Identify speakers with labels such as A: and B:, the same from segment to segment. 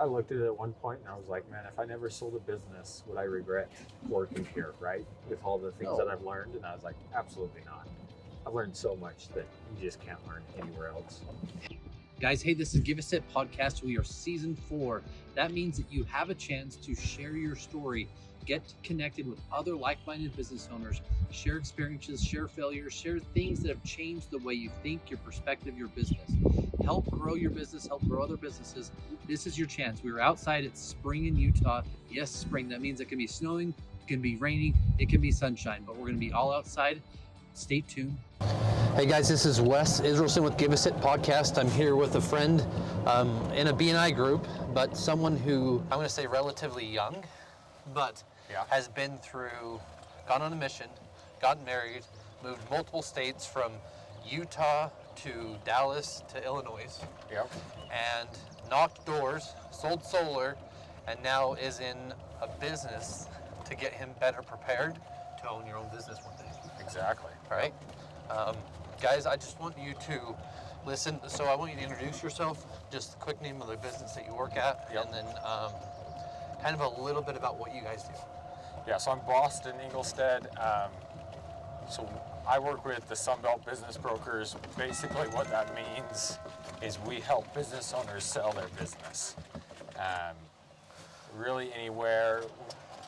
A: I looked at it at one point and I was like, man, if I never sold a business, would I regret working here, right? With all the things that
B: No.
A: I've learned. And I was like, absolutely not. I've learned so much that you just can't learn anywhere else.
C: Guys, hey, this is Give a Sip Podcast. We are season 4. That means that you have a chance to share your story, get connected with other like-minded business owners, share experiences, share failures, share things that have changed the way you think, your perspective, your business. Help grow your business, help grow other businesses. This is your chance. We are outside. It's spring in Utah. Yes, spring. That means it can be snowing, it can be raining, it can be sunshine, but we're going to be all outside. Stay tuned.
B: Hey guys, this is Wes Israelson with Give a Sip Podcast. I'm here with a friend in a BNI group, but someone who I'm going to say relatively young, but has been through, gone on a mission, gotten married, moved multiple states from Utah to Dallas to Illinois, and knocked doors, sold solar, and now is in a business to get him better prepared to own your own business one day.
A: Exactly.
B: Right? Guys, I just want you to listen. So I want you to introduce yourself, just the quick name of the business that you work at, and then kind of a little bit about what you guys do.
A: Yeah, so I'm Boston Englestead. So I work with the Sunbelt Business Brokers. Basically what that means is we help business owners sell their business. Really anywhere.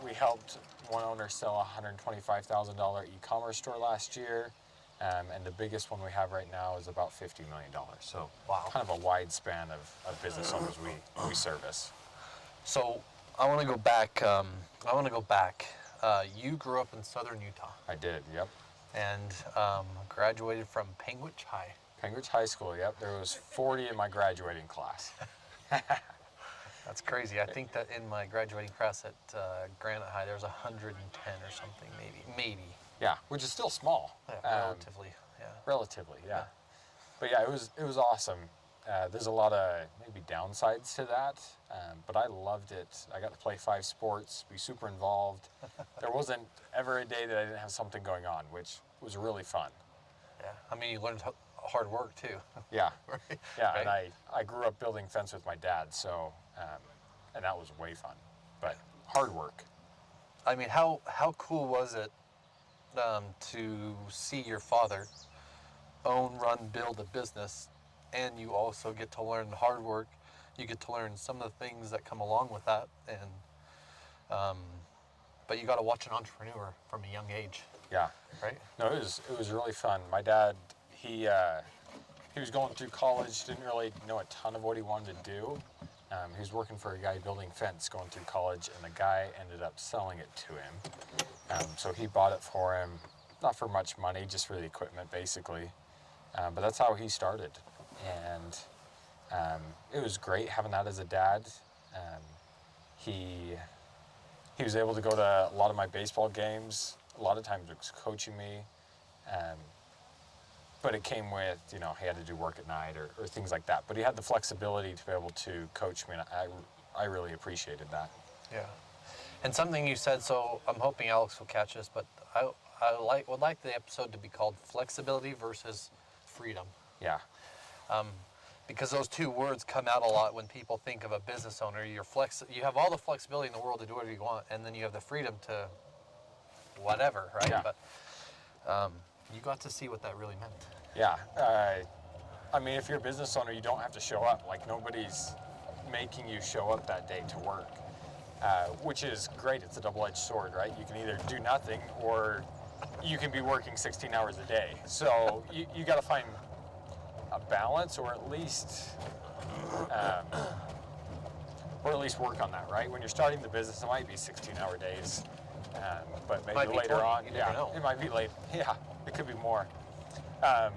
A: We helped one owner sell a $125,000 e-commerce store last year. And the biggest one we have right now is about $50 million. So kind of a wide span of business owners we service.
B: So I want to go back. You grew up in southern Utah.
A: I did, yep.
B: And graduated from Penguich High.
A: Penguich High School, yep. There was 40 in my graduating class.
B: That's crazy. I think that in my graduating class at Granite High, there was 110 or something, maybe.
A: Yeah, which is still small.
B: Relatively.
A: Relatively, yeah. But yeah, it was awesome. There's a lot of maybe downsides to that, but I loved it. I got to play 5 sports, be super involved. There wasn't ever a day that I didn't have something going on, which was really fun.
B: Yeah, I mean, you learned hard work too.
A: Yeah,
B: Right.
A: yeah,
B: Right.
A: and I grew up building fence with my dad, so, and that was way fun, but hard work.
B: I mean, how cool was it to see your father own, run, build a business, and you also get to learn hard work. You get to learn some of the things that come along with that, and but you got to watch an entrepreneur from a young age.
A: Yeah.
B: Right.
A: No, it was really fun. My dad, he was going through college, didn't really know a ton of what he wanted to do. He was working for a guy building fence going through college, and the guy ended up selling it to him. So he bought it for him, not for much money, just for the equipment, basically. But that's how he started. And it was great having that as a dad. He was able to go to a lot of my baseball games. A lot of times he was coaching me. But it came with, he had to do work at night or things like that. But he had the flexibility to be able to coach me, and I really appreciated that.
B: Yeah. And something you said, so I'm hoping Alex will catch this, but I would like the episode to be called Flexibility versus Freedom.
A: Yeah.
B: Because those two words come out a lot when people think of a business owner. You have all the flexibility in the world to do whatever you want, and then you have the freedom to whatever, right?
A: Yeah.
B: But you got to see what that really meant.
A: Yeah. I mean, if you're a business owner, you don't have to show up. Like, nobody's making you show up that day to work, which is great. It's a double-edged sword, right? You can either do nothing or you can be working 16 hours a day. So you got to find a balance, or at least work on that, right? When you're starting the business, it might be 16-hour days, but maybe later
B: 20,
A: on,
B: you never know.
A: It might be late. Yeah, it could be more. But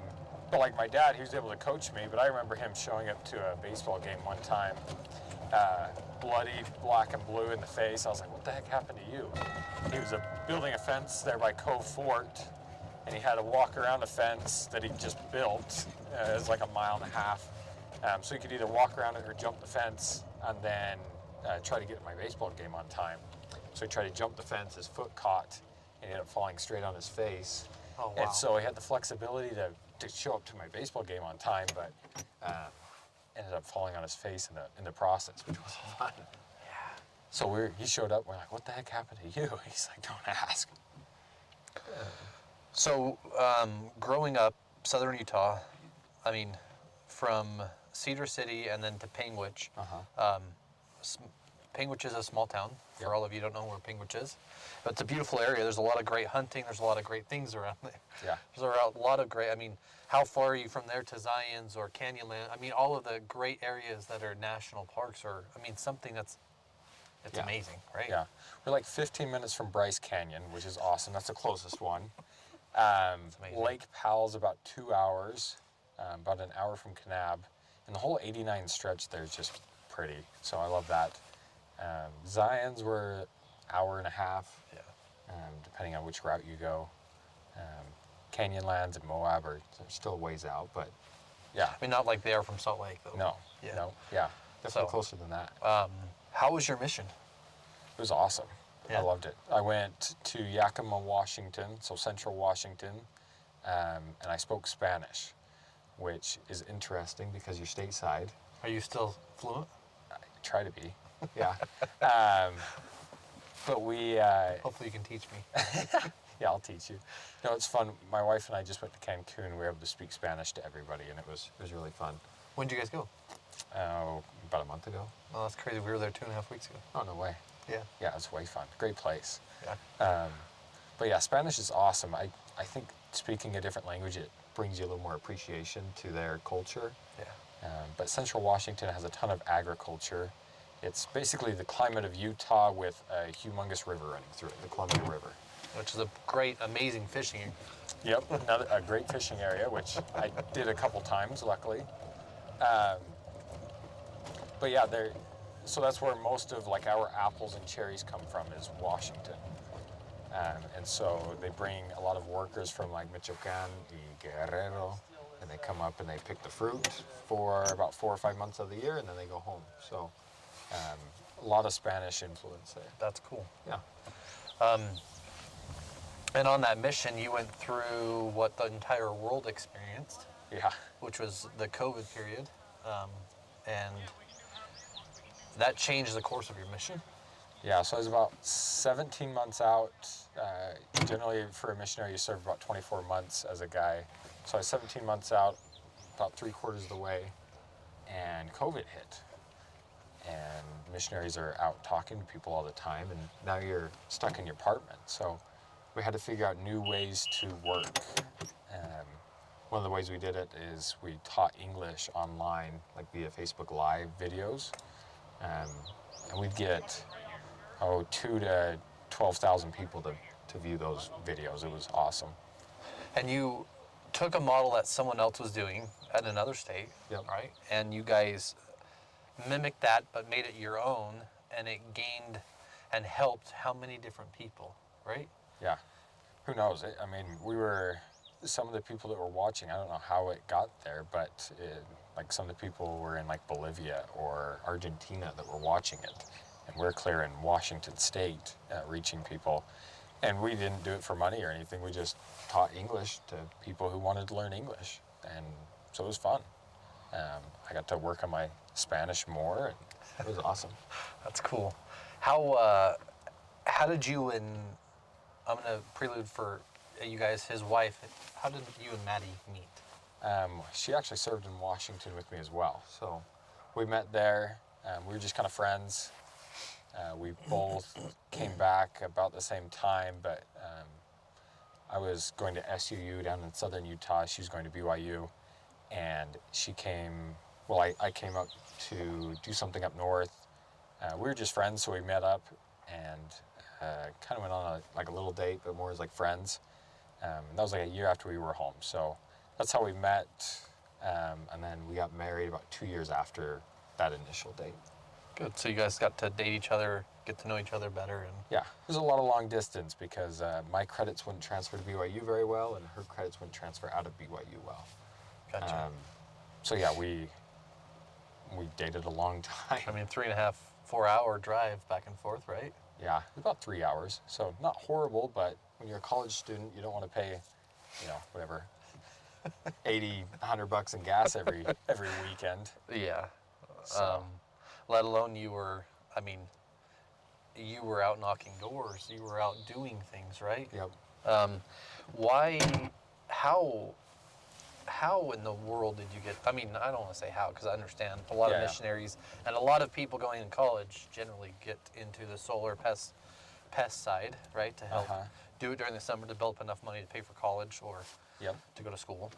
A: like my dad, he was able to coach me, but I remember him showing up to a baseball game one time, bloodied, black and blue in the face. I was like, what the heck happened to you? He was building a fence there by Cove Fort, and he had to walk around a fence that he just built. It was like a mile and a half. So he could either walk around it or jump the fence, and then try to get to my baseball game on time. So he tried to jump the fence, his foot caught, and he ended up falling straight on his face.
B: Oh, wow.
A: And so he had the flexibility to show up to my baseball game on time, but ended up falling on his face in the process, which was fun. Yeah. So he showed up. We're like, what the heck happened to you? He's like, don't ask.
B: So, growing up, southern Utah, I mean, from Cedar City and then to Panguitch. Panguitch is a small town, for all of you who don't know where Panguitch is. But it's a beautiful area. There's a lot of great hunting. There's a lot of great things around there.
A: Yeah.
B: There's a lot of great, I mean, how far are you from there to Zion's or Canyonland? I mean, all of the great areas that are national parks are, I mean, something that's amazing, right?
A: Yeah. We're like 15 minutes from Bryce Canyon, which is awesome. That's the closest one. Lake Powell's about 2 hours, about an hour from Kanab. And the whole 89 stretch there is just pretty. So I love that. Zion's were hour and a half, depending on which route you go. Canyonlands and Moab are still ways out, but yeah.
B: I mean, not like they are from Salt Lake, though.
A: No, definitely closer than that.
B: How was your mission?
A: It was awesome.
B: Yeah.
A: I loved it. I went to Yakima, Washington, so central Washington, and I spoke Spanish, which is interesting because you're stateside.
B: Are you still fluent?
A: I try to be, yeah. But we...
B: Hopefully you can teach me.
A: Yeah, I'll teach you. No, it's fun. My wife and I just went to Cancun. We were able to speak Spanish to everybody, and it was really fun.
B: When did you guys go?
A: About a month ago.
B: Oh, that's crazy. We were there 2.5 weeks ago.
A: Oh, no way.
B: Yeah.
A: Yeah, it's way fun. Great place.
B: Yeah.
A: But yeah, Spanish is awesome. I think speaking a different language, it brings you a little more appreciation to their culture.
B: Yeah.
A: But Central Washington has a ton of agriculture. It's basically the climate of Utah with a humongous river running through it, the Columbia River.
B: Which is a great, amazing fishing.
A: Yep, a great fishing area, which I did a couple times, luckily. But yeah, so that's where most of like our apples and cherries come from, is Washington. And so they bring a lot of workers from like Michoacan y Guerrero, and they come up and they pick the fruit for about 4 or 5 months of the year, and then they go home. So a lot of Spanish influence there.
B: That's cool.
A: Yeah.
B: And on that mission, you went through what the entire world experienced.
A: Yeah.
B: Which was the COVID period. And that changed the course of your mission.
A: Yeah, so I was about 17 months out. Generally, for a missionary, you serve about 24 months as a guy. So I was 17 months out, about 3/4 of the way, and COVID hit. And missionaries are out talking to people all the time, and now you're stuck in your apartment. So we had to figure out new ways to work. One of the ways we did it is we taught English online, like via Facebook Live videos. And we'd get, 2,000 to 12,000 people to view those videos. It was awesome.
B: And you took a model that someone else was doing at another state, right? And you guys mimicked that, but made it your own, and it gained and helped how many different people, right?
A: Yeah. Who knows? I mean, some of the people that were watching, I don't know how it got there, but like some of the people were in like Bolivia or Argentina that were watching it. And we're clear in Washington State reaching people. And we didn't do it for money or anything. We just taught English to people who wanted to learn English. And so it was fun. I got to work on my Spanish more, and it was awesome.
B: That's cool. How did you and, I'm going to prelude for you guys, his wife, how did you and Maddie meet?
A: She actually served in Washington with me as well. So we met there. We were just kind of friends. We both came back about the same time, but I was going to SUU down in southern Utah. She was going to BYU. And she came, I came up to do something up north. We were just friends, so we met up and kind of went on a little date, but more as like friends. That was like a year after we were home. So that's how we met. And then we got married about 2 years after that initial date.
B: Good. So you guys got to date each other, get to know each other better. And
A: yeah, there's a lot of long distance because my credits wouldn't transfer to BYU very well, and her credits wouldn't transfer out of BYU well.
B: Gotcha.
A: So yeah, we dated a long time.
B: I mean, 3.5, 4 hour drive back and forth, right?
A: Yeah, about 3 hours. So not horrible, but when you're a college student, you don't want to pay, whatever, $80, $100 in gas every weekend.
B: Yeah.
A: So.
B: Let alone you were out knocking doors. You were out doing things, right?
A: Yep.
B: Why, how in the world did you get, I don't want to say how, because I understand a lot of missionaries and a lot of people going in college generally get into the solar pest side, right? To help do it during the summer, develop enough money to pay for college or to go to school.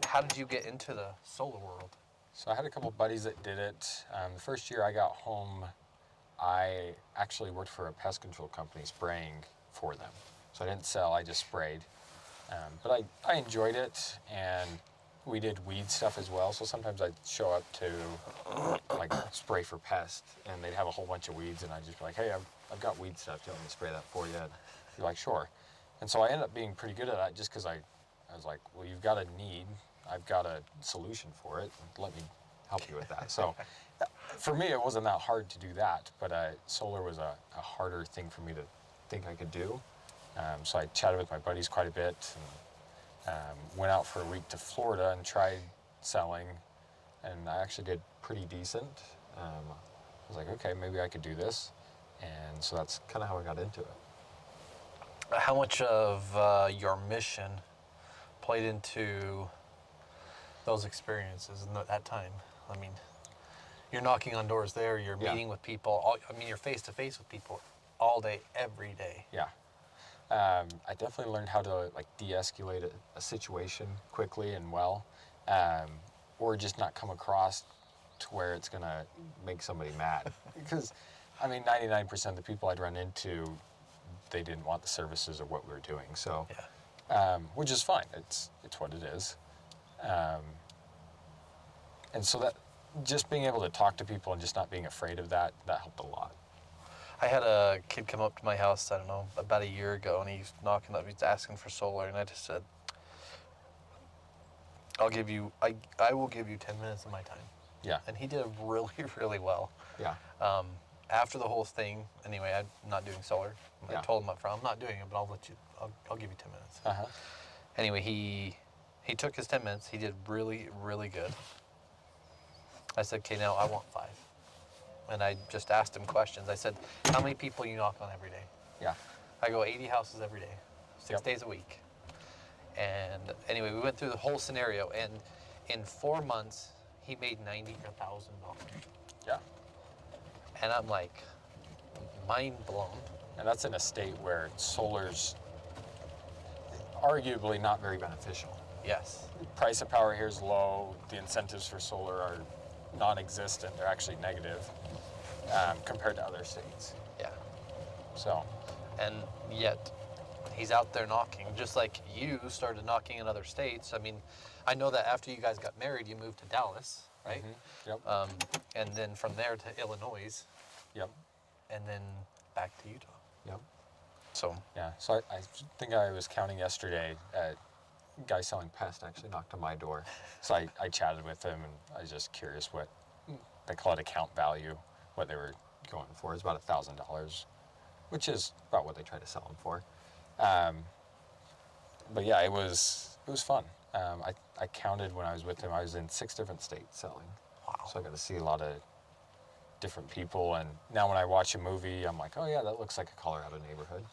B: How did you get into the solar world?
A: So I had a couple buddies that did it. The first year I got home, I actually worked for a pest control company spraying for them. So I didn't sell, I just sprayed. But I enjoyed it, and we did weed stuff as well. So sometimes I'd show up to like spray for pests, and they'd have a whole bunch of weeds, and I'd just be like, hey, I've got weed stuff. Do you want me to spray that for you? And you're like, sure. And so I ended up being pretty good at that just because I was like, well, you've got a need. I've got a solution for it. Let me help you with that. So for me, it wasn't that hard to do that, but solar was a harder thing for me to think I could do. So I chatted with my buddies quite a bit, and went out for a week to Florida and tried selling, and I actually did pretty decent. I was like, okay, maybe I could do this, and so that's kind of how I got into it.
B: How much of your mission played into those experiences in that time? You're knocking on doors there, you're meeting with people, you're face to face with people all day, every day.
A: Yeah. I definitely learned how to de-escalate a situation quickly and well, or just not come across to where it's gonna make somebody mad. Because 99% of the people I'd run into, they didn't want the services or what we were doing. So, which is fine. It's what it is. And so that just being able to talk to people and just not being afraid of that helped a lot.
B: I had a kid come up to my house, I don't know, about a year ago, and he's knocking up, he's asking for solar, and I just said, I will give you 10 minutes of my time.
A: Yeah.
B: And he did really, really well.
A: Yeah.
B: After the whole thing, anyway, I'm not doing solar. I told him up front, I'm not doing it, but I'll give you 10 minutes.
A: Uh-huh.
B: Anyway, he took his 10 minutes. He did really, really good. I said, okay, now I want 5. And I just asked him questions. I said, how many people you knock on every day?
A: Yeah.
B: I go 80 houses every day, 6 days a week. And anyway, we went through the whole scenario, and in 4 months, he made $90,000.
A: Yeah.
B: And I'm like, mind blown.
A: And that's in a state where solar's arguably not very beneficial.
B: Yes.
A: Price of power here is low. The incentives for solar are non-existent. They're actually negative compared to other states.
B: Yeah.
A: So.
B: And yet, he's out there knocking, just like you started knocking in other states. I know that after you guys got married, you moved to Dallas, right?
A: Mm-hmm. Yep.
B: And then from there to Illinois.
A: Yep.
B: And then back to Utah.
A: Yep.
B: So.
A: Yeah. So I think I was counting yesterday. A guy selling pest actually knocked on my door. So I chatted with him, and I was just curious what they call it account value, what they were going for. It's about $1,000, which is about what they try to sell them for. But yeah, it was fun. I counted when I was with him. I was in 6 different states selling.
B: Wow.
A: So I got to see a lot of different people. And now when I watch a movie, I'm like, oh yeah, that looks like a Colorado neighborhood.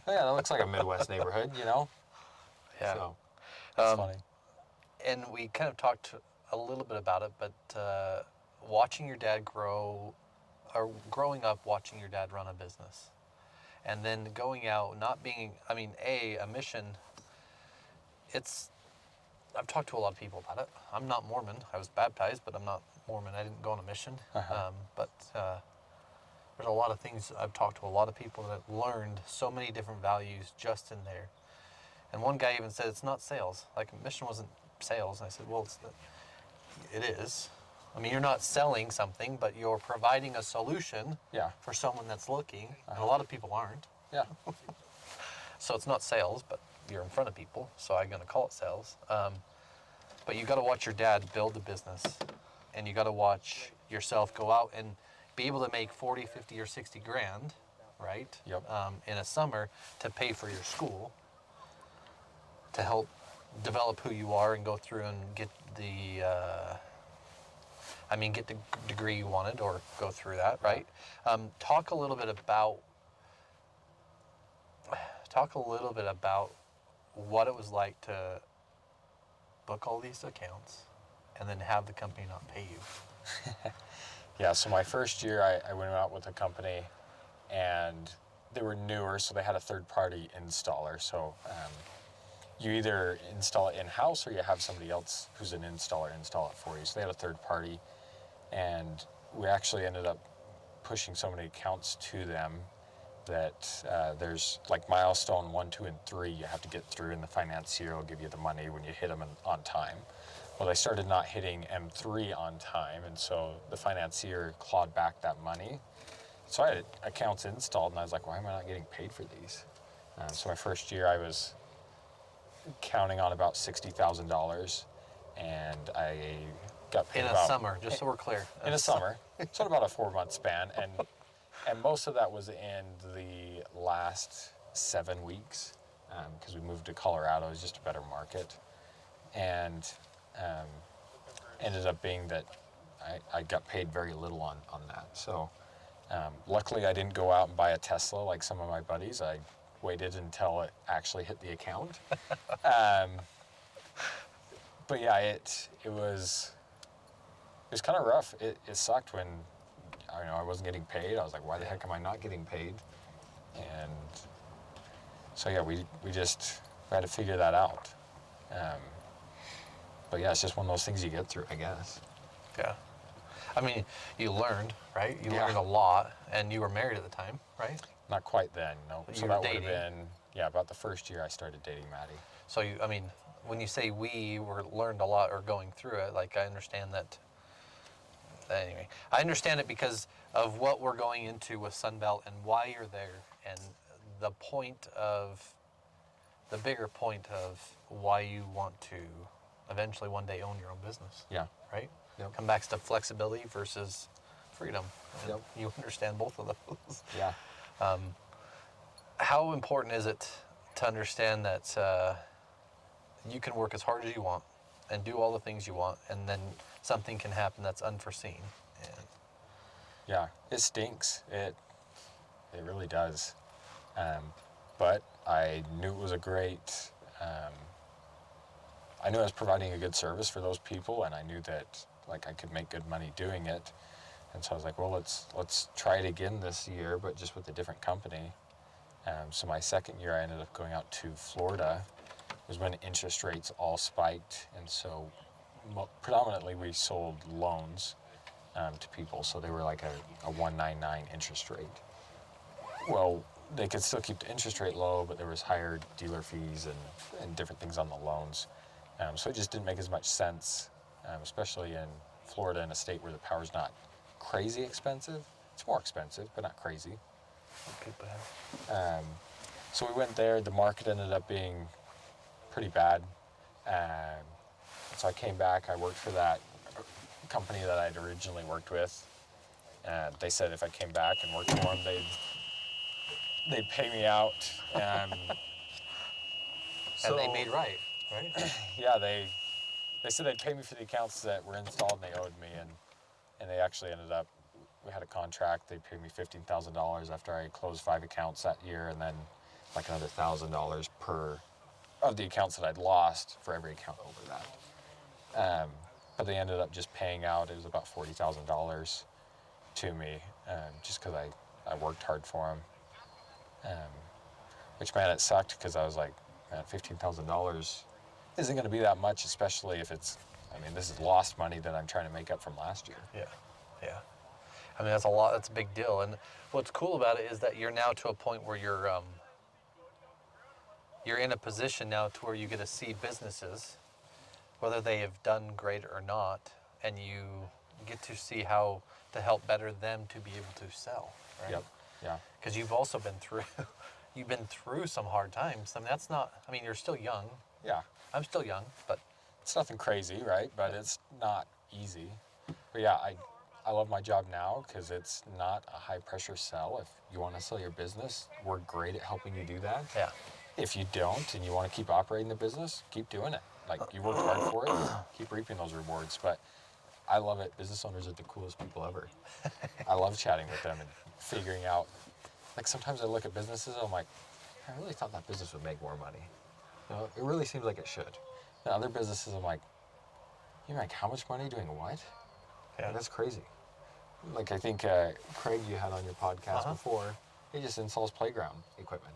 A: Oh yeah, that looks like a Midwest neighborhood,
B: Yeah.
A: So it's funny.
B: And we kind of talked a little bit about it, but watching your dad grow, or growing up watching your dad run a business, and then going out, not being, a mission, I've talked to a lot of people about it. I'm not Mormon. I was baptized, but I'm not Mormon. I didn't go on a mission. But there's a lot of things. I've talked to a lot of people that learned so many different values just in there. And one guy even said, it's not sales. Like, a mission wasn't sales. And I said, well, it is. You're not selling something, but you're providing a solution for someone that's looking. And a lot of people aren't.
A: Yeah.
B: So it's not sales, but you're in front of people, so I'm going to call it sales. But you got to watch your dad build the business, and you got to watch yourself go out and be able to make 40, 50, or 60 grand, right?
A: Yep.
B: In a summer to pay for your school, to help develop who you are and go through and get the get the degree you wanted or go through that, right? Talk a little bit about what it was like to book all these accounts and then have the company not pay you.
A: Yeah, so my first year I went out with a company, and they were newer, so they had a third-party installer. So you either install it in-house or you have somebody else who's an installer install it for you. So they had a third party, and we actually ended up pushing so many accounts to them that there's like milestone 1, 2, and 3 you have to get through, and the financier will give you the money when you hit them on time. Well, they started not hitting M3 on time, and so the financier clawed back that money. So I had accounts installed, and I was like, why am I not getting paid for these? So my first year I was counting on about $60,000, and I got paid
B: In a summer, just so we're clear.
A: in a summer, so about a 4-month span, and most of that was in the last 7 weeks, because we moved to Colorado. It was just a better market, and ended up being that I got paid very little on that. So luckily I didn't go out and buy a Tesla like some of my buddies. I waited until it actually hit the account. But yeah, it was kind of rough. It sucked when I wasn't getting paid. I was like, why the heck am I not getting paid? And so yeah, we had to figure that out. But yeah, it's just one of those things you get through, I guess.
B: Yeah. I mean, you learned, right? You
A: Yeah.
B: learned a lot, and you were married at the time, right?
A: Not quite then, no.
B: You
A: So
B: were
A: that would have
B: dating.
A: been, about the first year I started dating Maddie.
B: So when you say we learned a lot or going through it, like I understand that. Anyway, I understand it because of what we're going into with Sunbelt and why you're there, and the bigger point of why you want to eventually one day own your own business.
A: Yeah.
B: Right?
A: Yep.
B: Come back to flexibility versus freedom. And
A: Yep.
B: you understand both of those.
A: Yeah.
B: How important is it to understand that you can work as hard as you want and do all the things you want, and then something can happen that's unforeseen? And
A: Yeah, it stinks. It really does. But I knew it was I knew I was providing a good service for those people, and I knew that I could make good money doing it. And so I was like, well, let's try it again this year, but just with a different company. So my second year, I ended up going out to Florida. It was when interest rates all spiked, and so predominantly we sold loans to people. So they were like a 1.99 interest rate. Well, they could still keep the interest rate low, but there was higher dealer fees and different things on the loans. So it just didn't make as much sense, especially in Florida, in a state where the power's not crazy expensive. It's more expensive, but not crazy. So we went there. The market ended up being pretty bad. So I came back. I worked for that company that I'd originally worked with. They said if I came back and worked for them, they'd pay me out.
B: and they made right?
A: Yeah, they said they'd pay me for the accounts that were installed, and they owed me, and they actually ended up, we had a contract. They paid me $15,000 after I closed 5 accounts that year, and then like another $1,000 per of the accounts that I'd lost for every account over that. But they ended up just paying out, it was about $40,000 to me, just because I worked hard for them. Which, man, it sucked, because I was like, man, $15,000 isn't going to be that much, especially if this is lost money that I'm trying to make up from last year.
B: Yeah. I mean, that's a lot. That's a big deal. And what's cool about it is that you're now to a point where you're in a position now to where you get to see businesses, whether they have done great or not, and you get to see how to help better them to be able to sell. Right?
A: Yep. Yeah.
B: Because you've also been through some hard times. I mean, that's not. I mean, you're still young.
A: Yeah.
B: I'm still young, but
A: It's nothing crazy, right? But it's not easy. But yeah, I love my job now because it's not a high pressure sell. If you want to sell your business, we're great at helping you do that.
B: yeah.
A: If you don't and you want to keep operating the business, keep doing it. Like, you worked hard for it, keep reaping those rewards. But I love it. Business owners are the coolest people ever. I love chatting with them and figuring out. Like, sometimes I look at businesses and I'm like, I really thought that business would make more money. You know, it really seems like it should. And other businesses, I'm like, you make how much money doing what?
B: Yeah.
A: That's crazy. Like, I think Craig, you had on your podcast before, he just installs playground equipment.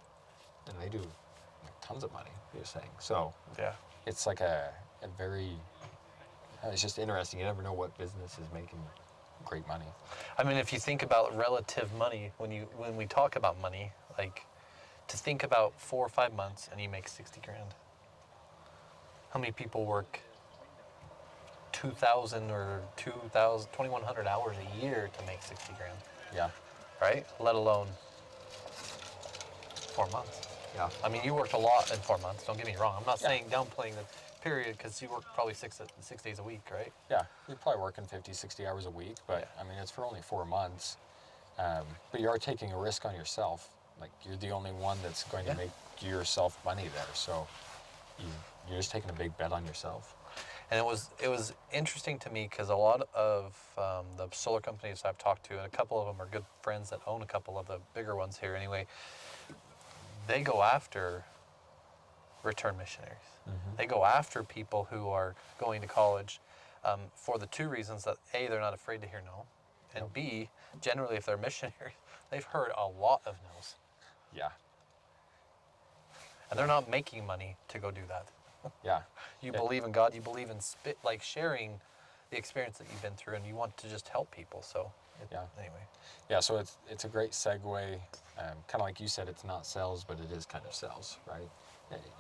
A: And they do like, tons of money, you're saying. So
B: Yeah.
A: it's like a very, it's just interesting. You never know what business is making great money.
B: I mean, if you think about relative money, when we talk about money, like to think about 4 or 5 months and you make 60 grand. How many people work 2,000 or 2,100 hours a year to make 60 grand?
A: Yeah.
B: Right? Let alone 4 months.
A: Yeah.
B: I mean, you worked a lot in 4 months. Don't get me wrong. I'm not saying downplaying the period because you work probably 6 days a week, right?
A: Yeah. You're probably working 50, 60 hours a week, but I mean, it's for only 4 months. But you are taking a risk on yourself. Like, you're the only one that's going to make yourself money there. So you're just taking a big bet on yourself.
B: And it was interesting to me because a lot of the solar companies I've talked to, and a couple of them are good friends that own a couple of the bigger ones here anyway, they go after return missionaries. Mm-hmm. They go after people who are going to college for the 2 reasons that A, they're not afraid to hear no, and B, generally if they're missionaries, they've heard a lot of no's.
A: Yeah.
B: And they're not making money to go do that.
A: Yeah.
B: You believe in God, you believe in like sharing the experience that you've been through, and you want to just help people. So anyway.
A: Yeah, so it's a great segue. Kind of like you said, it's not sales, but it is kind of sales, right?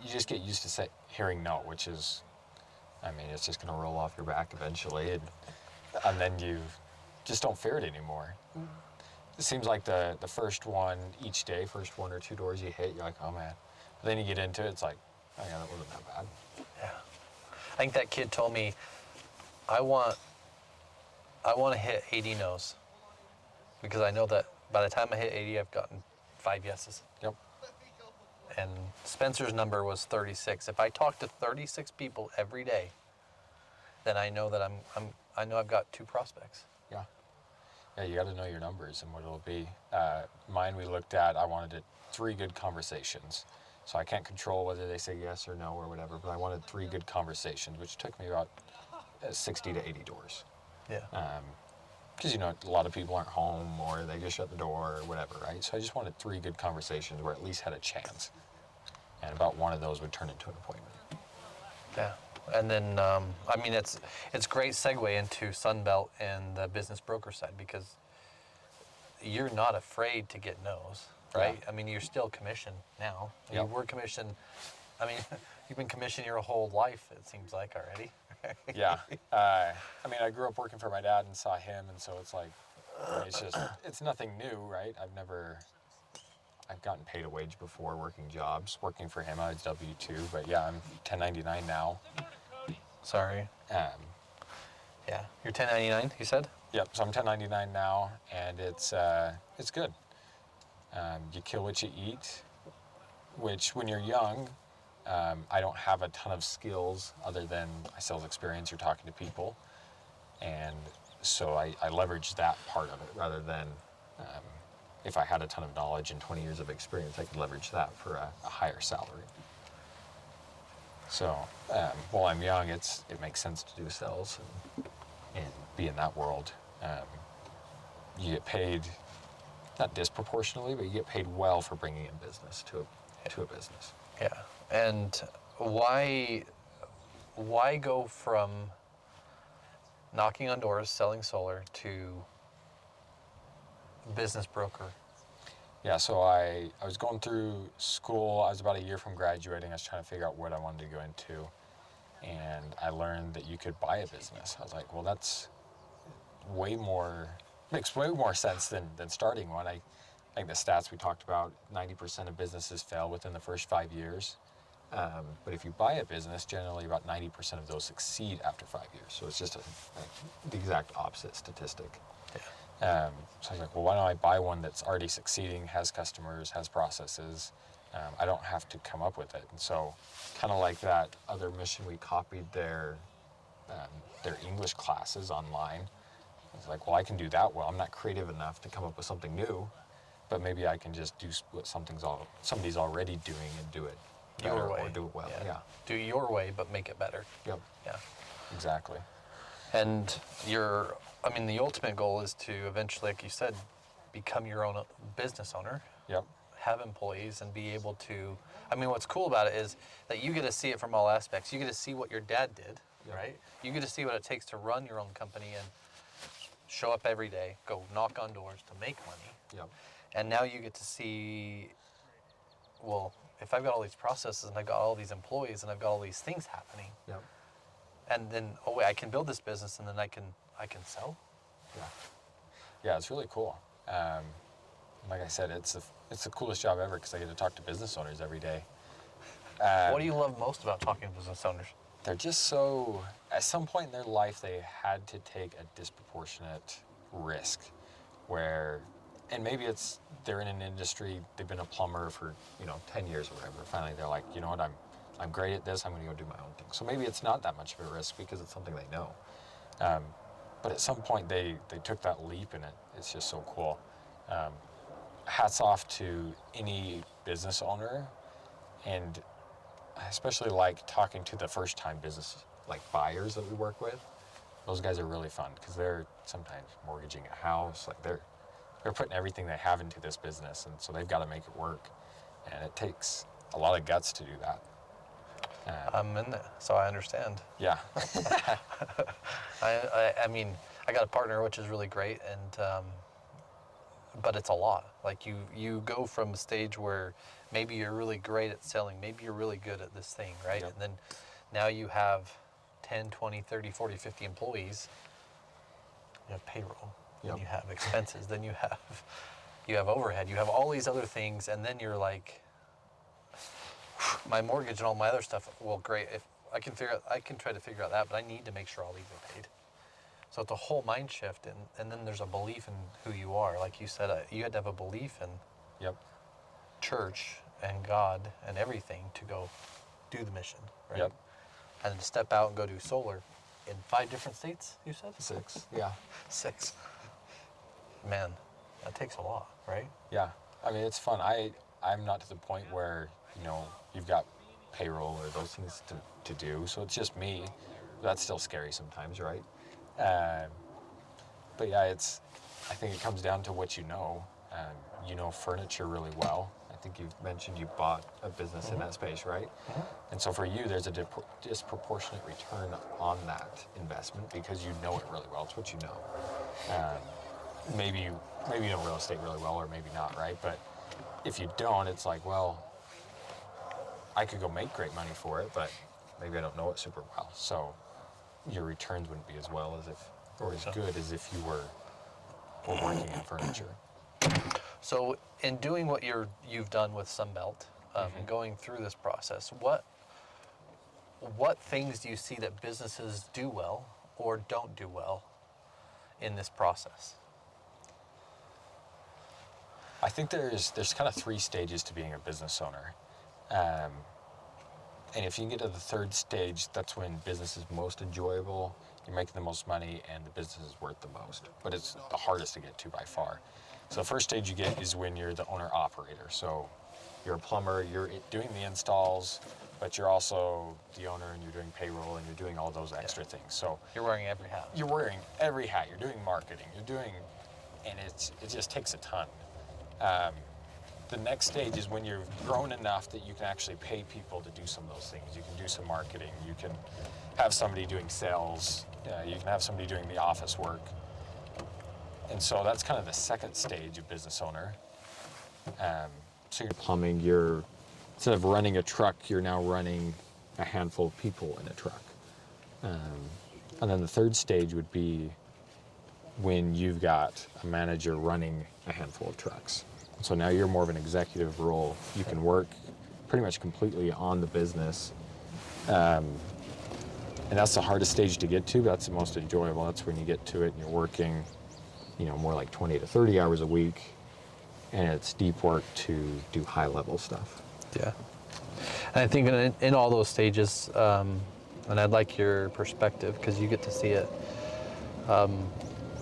A: You just get used to hearing no, which is, I mean, it's just going to roll off your back eventually, and then you just don't fear it anymore. It seems like the first one each day, first 1 or 2 doors you hit, you're like, oh man. But then you get into it, it's like, oh yeah, that wasn't that bad.
B: Yeah. I think that kid told me, I want to hit 80 no's because I know that by the time I hit 80, I've gotten 5 yeses.
A: Yep.
B: And Spencer's number was 36. If I talk to 36 people every day, then I know that I know I've got 2 prospects.
A: Yeah. Yeah, you got to know your numbers and what it'll be. Mine we looked at, I wanted 3 good conversations. So I can't control whether they say yes or no or whatever, but I wanted 3 good conversations, which took me about 60 to 80 doors.
B: Yeah.
A: Because, a lot of people aren't home or they just shut the door or whatever, right? So I just wanted 3 good conversations where I at least had a chance. And about 1 of those would turn into an appointment.
B: Yeah. And then, I mean, it's great segue into Sunbelt and the business broker side because you're not afraid to get no's. Right? Yeah. I mean, you're still commissioned now. You were commissioned. I mean, you've been commissioned your whole life, it seems like, already.
A: Yeah. I mean, I grew up working for my dad and saw him, and so it's like, it's nothing new, right? I've gotten paid a wage before working jobs. Working for him, I was W-2, but yeah, I'm 1099 now.
B: Sorry. Yeah. You're 1099, you said?
A: Yep, so I'm 1099 now, and it's good. You kill what you eat, which when you're young, I don't have a ton of skills other than my sales experience or talking to people. And so I leverage that part of it rather than if I had a ton of knowledge and 20 years of experience, I could leverage that for a higher salary. So while I'm young, it makes sense to do sales and be in that world. You get paid not disproportionately, but you get paid well for bringing in business to a business.
B: Yeah. And why go from knocking on doors, selling solar to business broker?
A: Yeah, so I was going through school. I was about a year from graduating. I was trying to figure out what I wanted to go into. And I learned that you could buy a business. I was like, well, that's makes way more sense than starting one. I think the stats we talked about, 90% of businesses fail within the first 5 years. But if you buy a business, generally about 90% of those succeed after 5 years. So it's just the exact opposite statistic.
B: Yeah.
A: So I was like, well, why don't I buy one that's already succeeding, has customers, has processes, I don't have to come up with it. And so kind of like that other mission, we copied their English classes online. It's like, well, I can do that well. I'm not creative enough to come up with something new, but maybe I can just do what somebody's already doing and do it better
B: Your way.
A: or do it well. Yeah.
B: Do your way, but make it better.
A: Yep.
B: Yeah.
A: Exactly.
B: And the ultimate goal is to eventually, like you said, become your own business owner.
A: Yep.
B: Have employees and be able to, what's cool about it is that you get to see it from all aspects. You get to see what your dad did, right? You get to see what it takes to run your own company and show up every day, go knock on doors to make money.
A: Yep.
B: And now you get to see, well, if I've got all these processes and I've got all these employees and I've got all these things happening,
A: Yep.
B: and then, oh wait, I can build this business and then I can sell.
A: Yeah. Yeah, it's really cool. Like I said, it's the coolest job ever because I get to talk to business owners every day.
B: What do you love most about talking to business owners?
A: They're just so, at some point in their life, they had to take a disproportionate risk where, and maybe it's, they're in an industry, they've been a plumber for, 10 years or whatever. Finally, they're like, you know what, I'm great at this, I'm gonna go do my own thing. So maybe it's not that much of a risk because it's something they know. But at some point, they took that leap and it's just so cool. Hats off to any business owner, and I especially like talking to the first-time business buyers that we work with. Those guys are really fun because they're sometimes mortgaging a house. They're putting everything they have into this business, and so they've got to make it work. And it takes a lot of guts to do that.
B: I'm in it, so I understand.
A: Yeah.
B: I got a partner, which is really great, and but it's a lot. You go from a stage where maybe you're really great at selling, maybe you're really good at this thing, right?
A: Yep.
B: And then now you have 10, 20, 30, 40, 50 employees. You have payroll,
A: Yep.
B: then you have expenses, then you have overhead, you have all these other things, and then you're like, my mortgage and all my other stuff, well, great. If I can try to figure out that, but I need to make sure all these are paid. So it's a whole mind shift, and then there's a belief in who you are. Like you said, you had to have a belief in
A: Yep.
B: church and God and everything to go do the mission, right?
A: Yep.
B: And to step out and go do solar in 5 different states, you said?
A: 6. Yeah.
B: 6. Man, that takes a lot, right?
A: Yeah. It's fun. I'm not to the point where, you've got payroll or those things to do, so it's just me. That's still scary sometimes, right? But yeah, I think it comes down to what you know. You know furniture really well. I think you've mentioned you bought a business in that space, right?
B: Mm-hmm.
A: And so for you, there's a disproportionate return on that investment because you know it really well. It's what you know. Maybe you know real estate really well, or maybe not, right? But if you don't, it's like, well, I could go make great money for it, but maybe I don't know it super well. So your returns wouldn't be as well or as good as if you were working in furniture.
B: So in doing what you've done with Sunbelt, and going through this process, what things do you see that businesses do well or don't do well in this process?
A: I think there's kind of 3 stages to being a business owner. And if you can get to the 3rd stage, that's when business is most enjoyable, you're making the most money, and the business is worth the most. But it's the hardest to get to by far. So the first stage you get is when you're the owner-operator. So you're a plumber, you're doing the installs, but you're also the owner, and you're doing payroll, and you're doing all those extra things. So
B: You're wearing every hat.
A: you're wearing every hat. You're doing marketing. And it just takes a ton. The next stage is when you've grown enough that you can actually pay people to do some of those things. You can do some marketing. You can have somebody doing sales. You can have somebody doing the office work. And so that's kind of the 2nd stage of business owner. So you're plumbing. Instead of running a truck, you're now running a handful of people in a truck. And then the 3rd stage would be when you've got a manager running a handful of trucks. So now you're more of an executive role. You can work pretty much completely on the business. And that's the hardest stage to get to, but that's the most enjoyable. That's when you get to it and you're working, more like 20 to 30 hours a week. And it's deep work to do high level stuff.
B: Yeah. And I think in all those stages, and I'd like your perspective because you get to see it.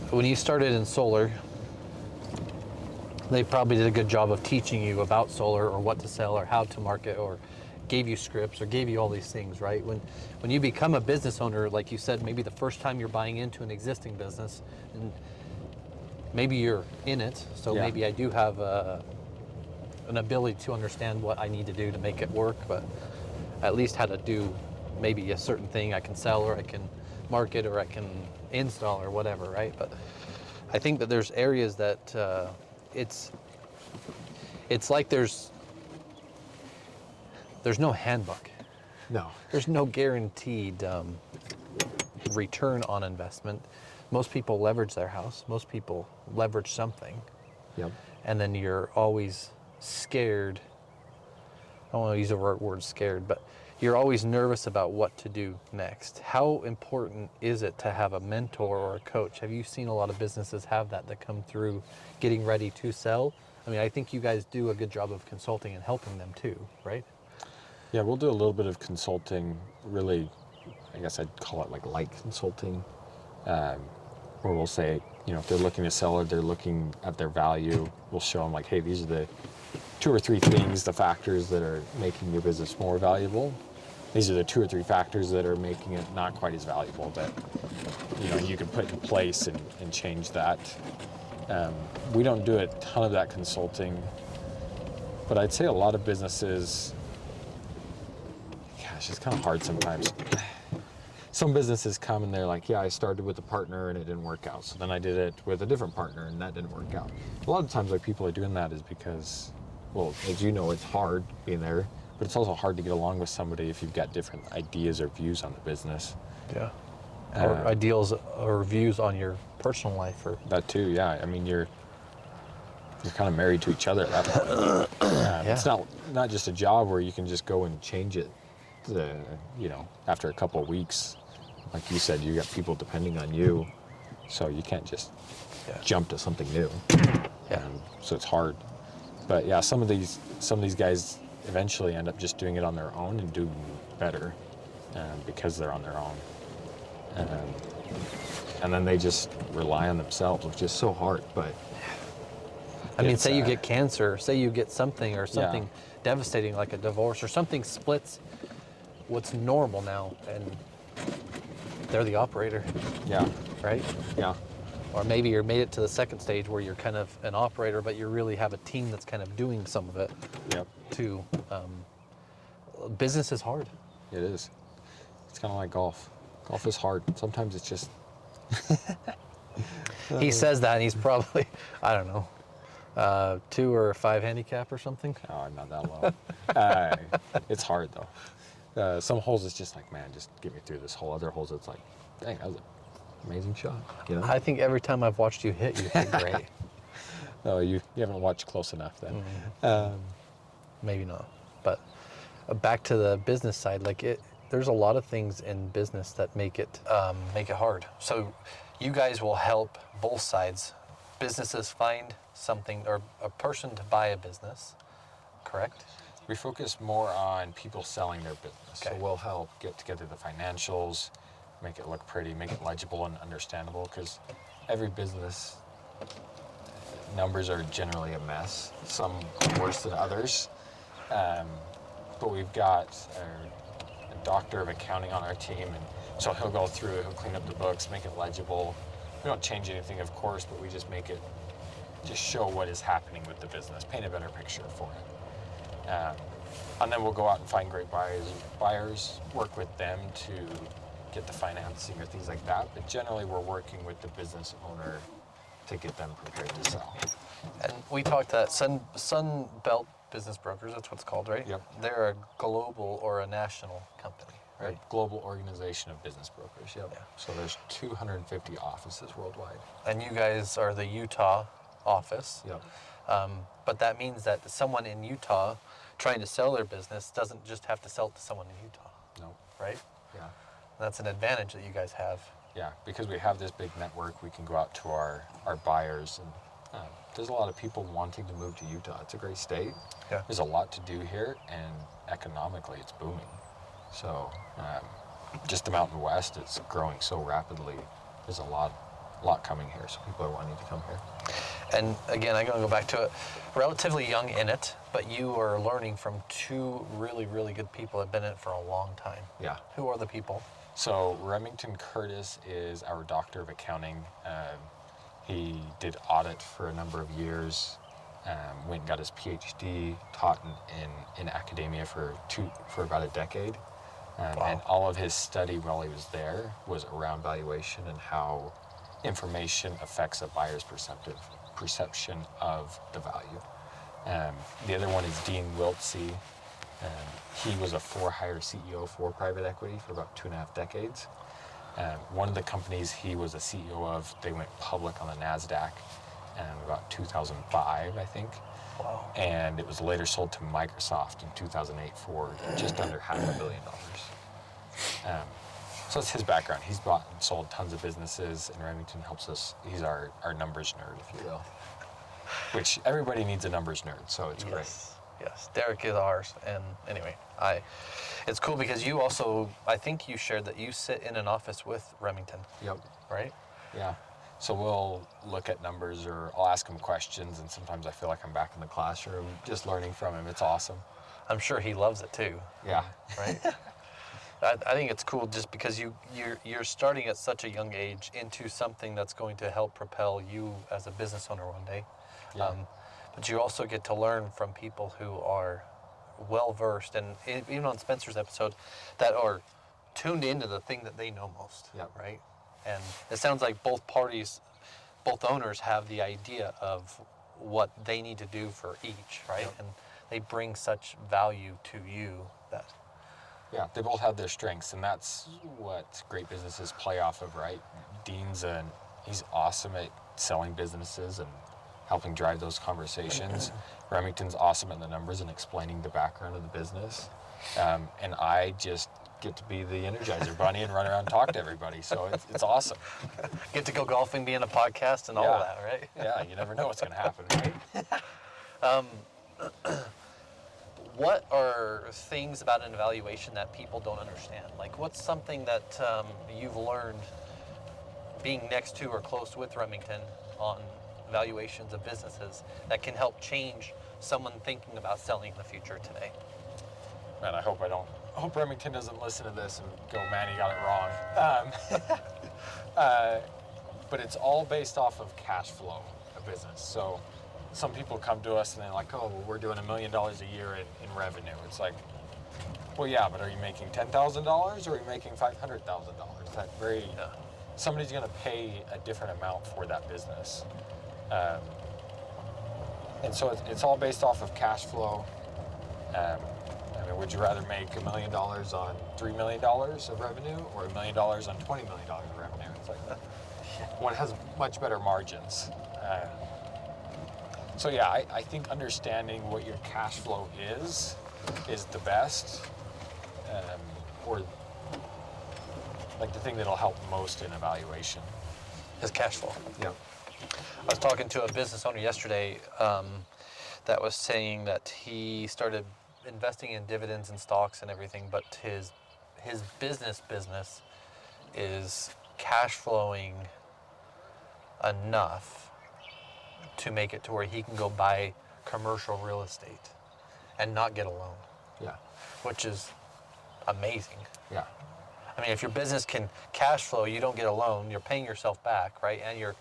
B: When you started in solar, they probably did a good job of teaching you about solar or what to sell or how to market or gave you scripts or gave you all these things, right? When you become a business owner, like you said, maybe the first time you're buying into an existing business, and maybe you're in it, so maybe I do have an ability to understand what I need to do to make it work, but at least how to do maybe a certain thing I can sell or I can market or I can install or whatever, right? But I think that there's areas that it's like there's no handbook.
A: No.
B: There's no guaranteed return on investment. Most people leverage their house. Most people leverage something.
A: Yep.
B: And then you're always scared. I don't want to use the word scared, but you're always nervous about what to do next. How important is it to have a mentor or a coach? Have you seen a lot of businesses have that come through getting ready to sell? I mean, I think you guys do a good job of consulting and helping them too, right?
A: Yeah, we'll do a little bit of consulting, really, I guess I'd call it like light consulting, where we'll say, if they're looking to sell or they're looking at their value, we'll show them like, hey, these are the 2 or 3 things, the factors that are making your business more valuable. These are the 2 or 3 factors that are making it not quite as valuable that, you can put in place and change that. We don't do a ton of that consulting, but I'd say a lot of businesses, gosh, it's kind of hard sometimes. Some businesses come and they're like, yeah, I started with a partner and it didn't work out. So then I did it with a different partner and that didn't work out. A lot of times why people are doing that is because, well, as you know, it's hard being there, but it's also hard to get along with somebody if you've got different ideas or views on the business.
B: Yeah. Or ideals or views on your personal life, or
A: that too. Yeah. I mean, you're kind of married to each other at that point. It's not just a job where you can just go and change it. After a couple of weeks, like you said, you got people depending on you, so you can't just jump to something new. So it's hard. But yeah, some of these guys eventually end up just doing it on their own and do better because they're on their own. And then they just rely on themselves, which is so hard. But
B: I mean, say you get cancer, say you get something devastating like a divorce or something splits what's normal now, and they're the operator. Yeah. Right? Yeah. Or maybe you're made it to the second stage where you're kind of an operator, but you really have a team that's kind of doing some of it. Yep. Too. Business is hard. It is. It's kind of like golf. Golf is hard. Sometimes it's just. He says that, and he's probably, I don't know, 2 or 5 handicap or something. Oh, I'm not that low. It's hard though. Some holes it's just like, man, just get me through this hole. Other holes it's like, dang, that was an amazing shot. I think every time I've watched you hit great. No, you haven't watched close enough then. Mm-hmm. Maybe not. But back to the business side, there's a lot of things in business that make it hard. So you guys will help both sides. Businesses find something or a person to buy a business, correct? We focus more on people selling their business. Okay. So we'll help get together the financials, make it look pretty, make it legible and understandable, because every business numbers are generally a mess, some worse than others. But we've got a doctor of accounting on our team, and so he'll go through it, he'll clean up the books, make it legible. We don't change anything, of course, but we just make it, just show what is happening with the business, paint a better picture for it. And then we'll go out and find great buyers, work with them to get the financing or things like that. But generally, we're working with the business owner to get them prepared to sell. And we talked to Sunbelt Business Brokers, that's what it's called, right? Yep. They're a global or a national company, right? A global organization of business brokers, yep. Yeah. So there's 250 offices worldwide. And you guys are the Utah office. Yep. But that means that someone in Utah trying to sell their business doesn't just have to sell it to someone in Utah. No. Right? Yeah. That's an advantage that you guys have. Yeah, because we have this big network, we can go out to our buyers and
A: there's a lot of people wanting to move to Utah. It's a great state.
B: Yeah.
A: There's a lot to do here, and economically it's booming. So just the Mountain West, it's growing so rapidly. There's a lot coming here, so people are wanting to come here.
B: And again, I'm going to go back to it. Relatively young in it, but you are learning from two really, really good people that have been in it for a long time.
A: Yeah.
B: Who are the people?
A: So Remington Curtis is our doctor of accounting. He did audit for a number of years, went and got his PhD, taught in academia for about a decade.
B: Wow.
A: And all of his study while he was there was around valuation and how information affects a buyer's perception of the value. The other one is Dean Wiltsey. He was a for-hire CEO for private equity for about 2.5 decades. One of the companies he was a CEO of, they went public on the NASDAQ about 2005, I think.
B: Wow.
A: And it was later sold to Microsoft in 2008 for just under $500 million. So it's his background. He's bought and sold tons of businesses, and Remington helps us. He's our numbers nerd, if you will. Which everybody needs a numbers nerd, so it's great.
B: Yes, Derek is ours. And anyway, it's cool because you also, I think you shared that you sit in an office with Remington.
A: Yep.
B: Right?
A: Yeah. So we'll look at numbers, or I'll ask him questions, and sometimes I feel like I'm back in the classroom just learning from him. It's awesome.
B: I'm sure he loves it too.
A: Yeah.
B: Right? I think it's cool just because you're starting at such a young age into something that's going to help propel you as a business owner one day.
A: Yeah.
B: But you also get to learn from people who are well versed, and even on Spencer's episode, that are tuned into the thing that they know most.
A: Yep.
B: Right? And it sounds like both owners have the idea of what they need to do for each, right?
A: Yep.
B: And they bring such value to you that.
A: Yeah, they both have their strengths, and that's what great businesses play off of, right? Dean's he's awesome at selling businesses and helping drive those conversations. Remington's awesome at the numbers and explaining the background of the business. And I just get to be the Energizer Bunny and run around and talk to everybody, so it's awesome.
B: Get to go golfing, be in a podcast, and all of that, right?
A: Yeah, you never know what's going to happen, right?
B: What are things about an evaluation that people don't understand? Like, what's something that you've learned being next to or close with Remington on valuations of businesses that can help change someone thinking about selling in the future today?
A: Man, I hope Remington doesn't listen to this and go, man, he got it wrong. But it's all based off of cash flow of business. So some people come to us and they're like, oh, well, we're doing $1 million a year in revenue. It's like, well, yeah, but are you making $10,000 or are you making $500,000? Somebody's going to pay a different amount for that business. And so it's all based off of cash flow. I mean, would you rather make $1 million on $3 million of revenue or $1 million on $20 million of revenue? It's like one has much better margins. So yeah, I think understanding what your cash flow is the best, or like the thing that'll help most in evaluation.
B: Is cash flow.
A: Yeah.
B: I was talking to a business owner yesterday that was saying that he started investing in dividends and stocks and everything, but his business is cash flowing enough to make it to where he can go buy commercial real estate and not get a loan.
A: Yeah.
B: Which is amazing.
A: Yeah.
B: I mean, if your business can cash flow, you don't get a loan, you're paying yourself back, right? And you're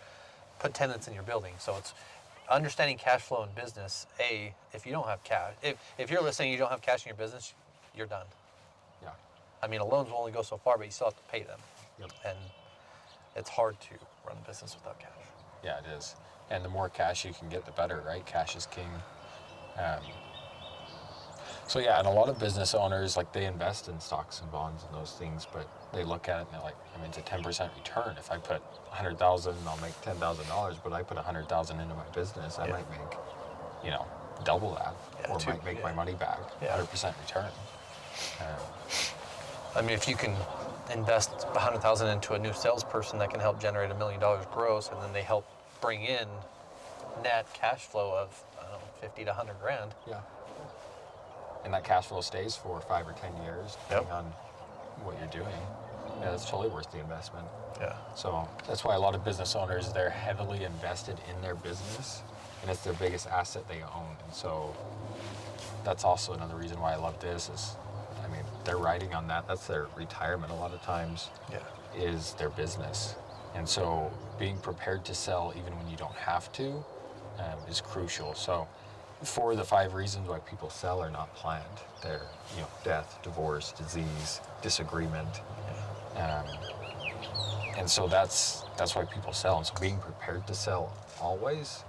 B: put tenants in your building. So it's understanding cash flow in business. If you don't have cash, if you're listening, you don't have cash in your business, you're done.
A: Yeah.
B: I mean, a loans will only go so far, but you still have to pay them.
A: Yep.
B: And it's hard to run a business without cash.
A: Yeah, it is. And the more cash you can get, the better, right? Cash is king. So yeah, and a lot of business owners, like, they invest in stocks and bonds and those things, but they look at it and they're like, I mean, it's a 10% return. If I put $100,000, I'll make $10,000, but I put $100,000 into my business, I might make, double that, or might make my money back, 100% return.
B: I mean, if you can invest $100,000 into a new salesperson that can help generate $1 million gross, and then they help bring in net cash flow of, I don't know, 50 to 100 grand.
A: Yeah. And that cash flow stays for 5 or 10 years, depending on what you're doing. Yeah, that's totally worth the investment.
B: Yeah.
A: So that's why a lot of business owners, they're heavily invested in their business, and it's their biggest asset they own. And so that's also another reason why I love this is, I mean, they're riding on that. That's their retirement a lot of times, is their business. And so being prepared to sell even when you don't have to is crucial. So 4 of the 5 reasons why people sell are not planned. They're, death, divorce, disease, disagreement. And so that's why people sell. And so being prepared to sell always,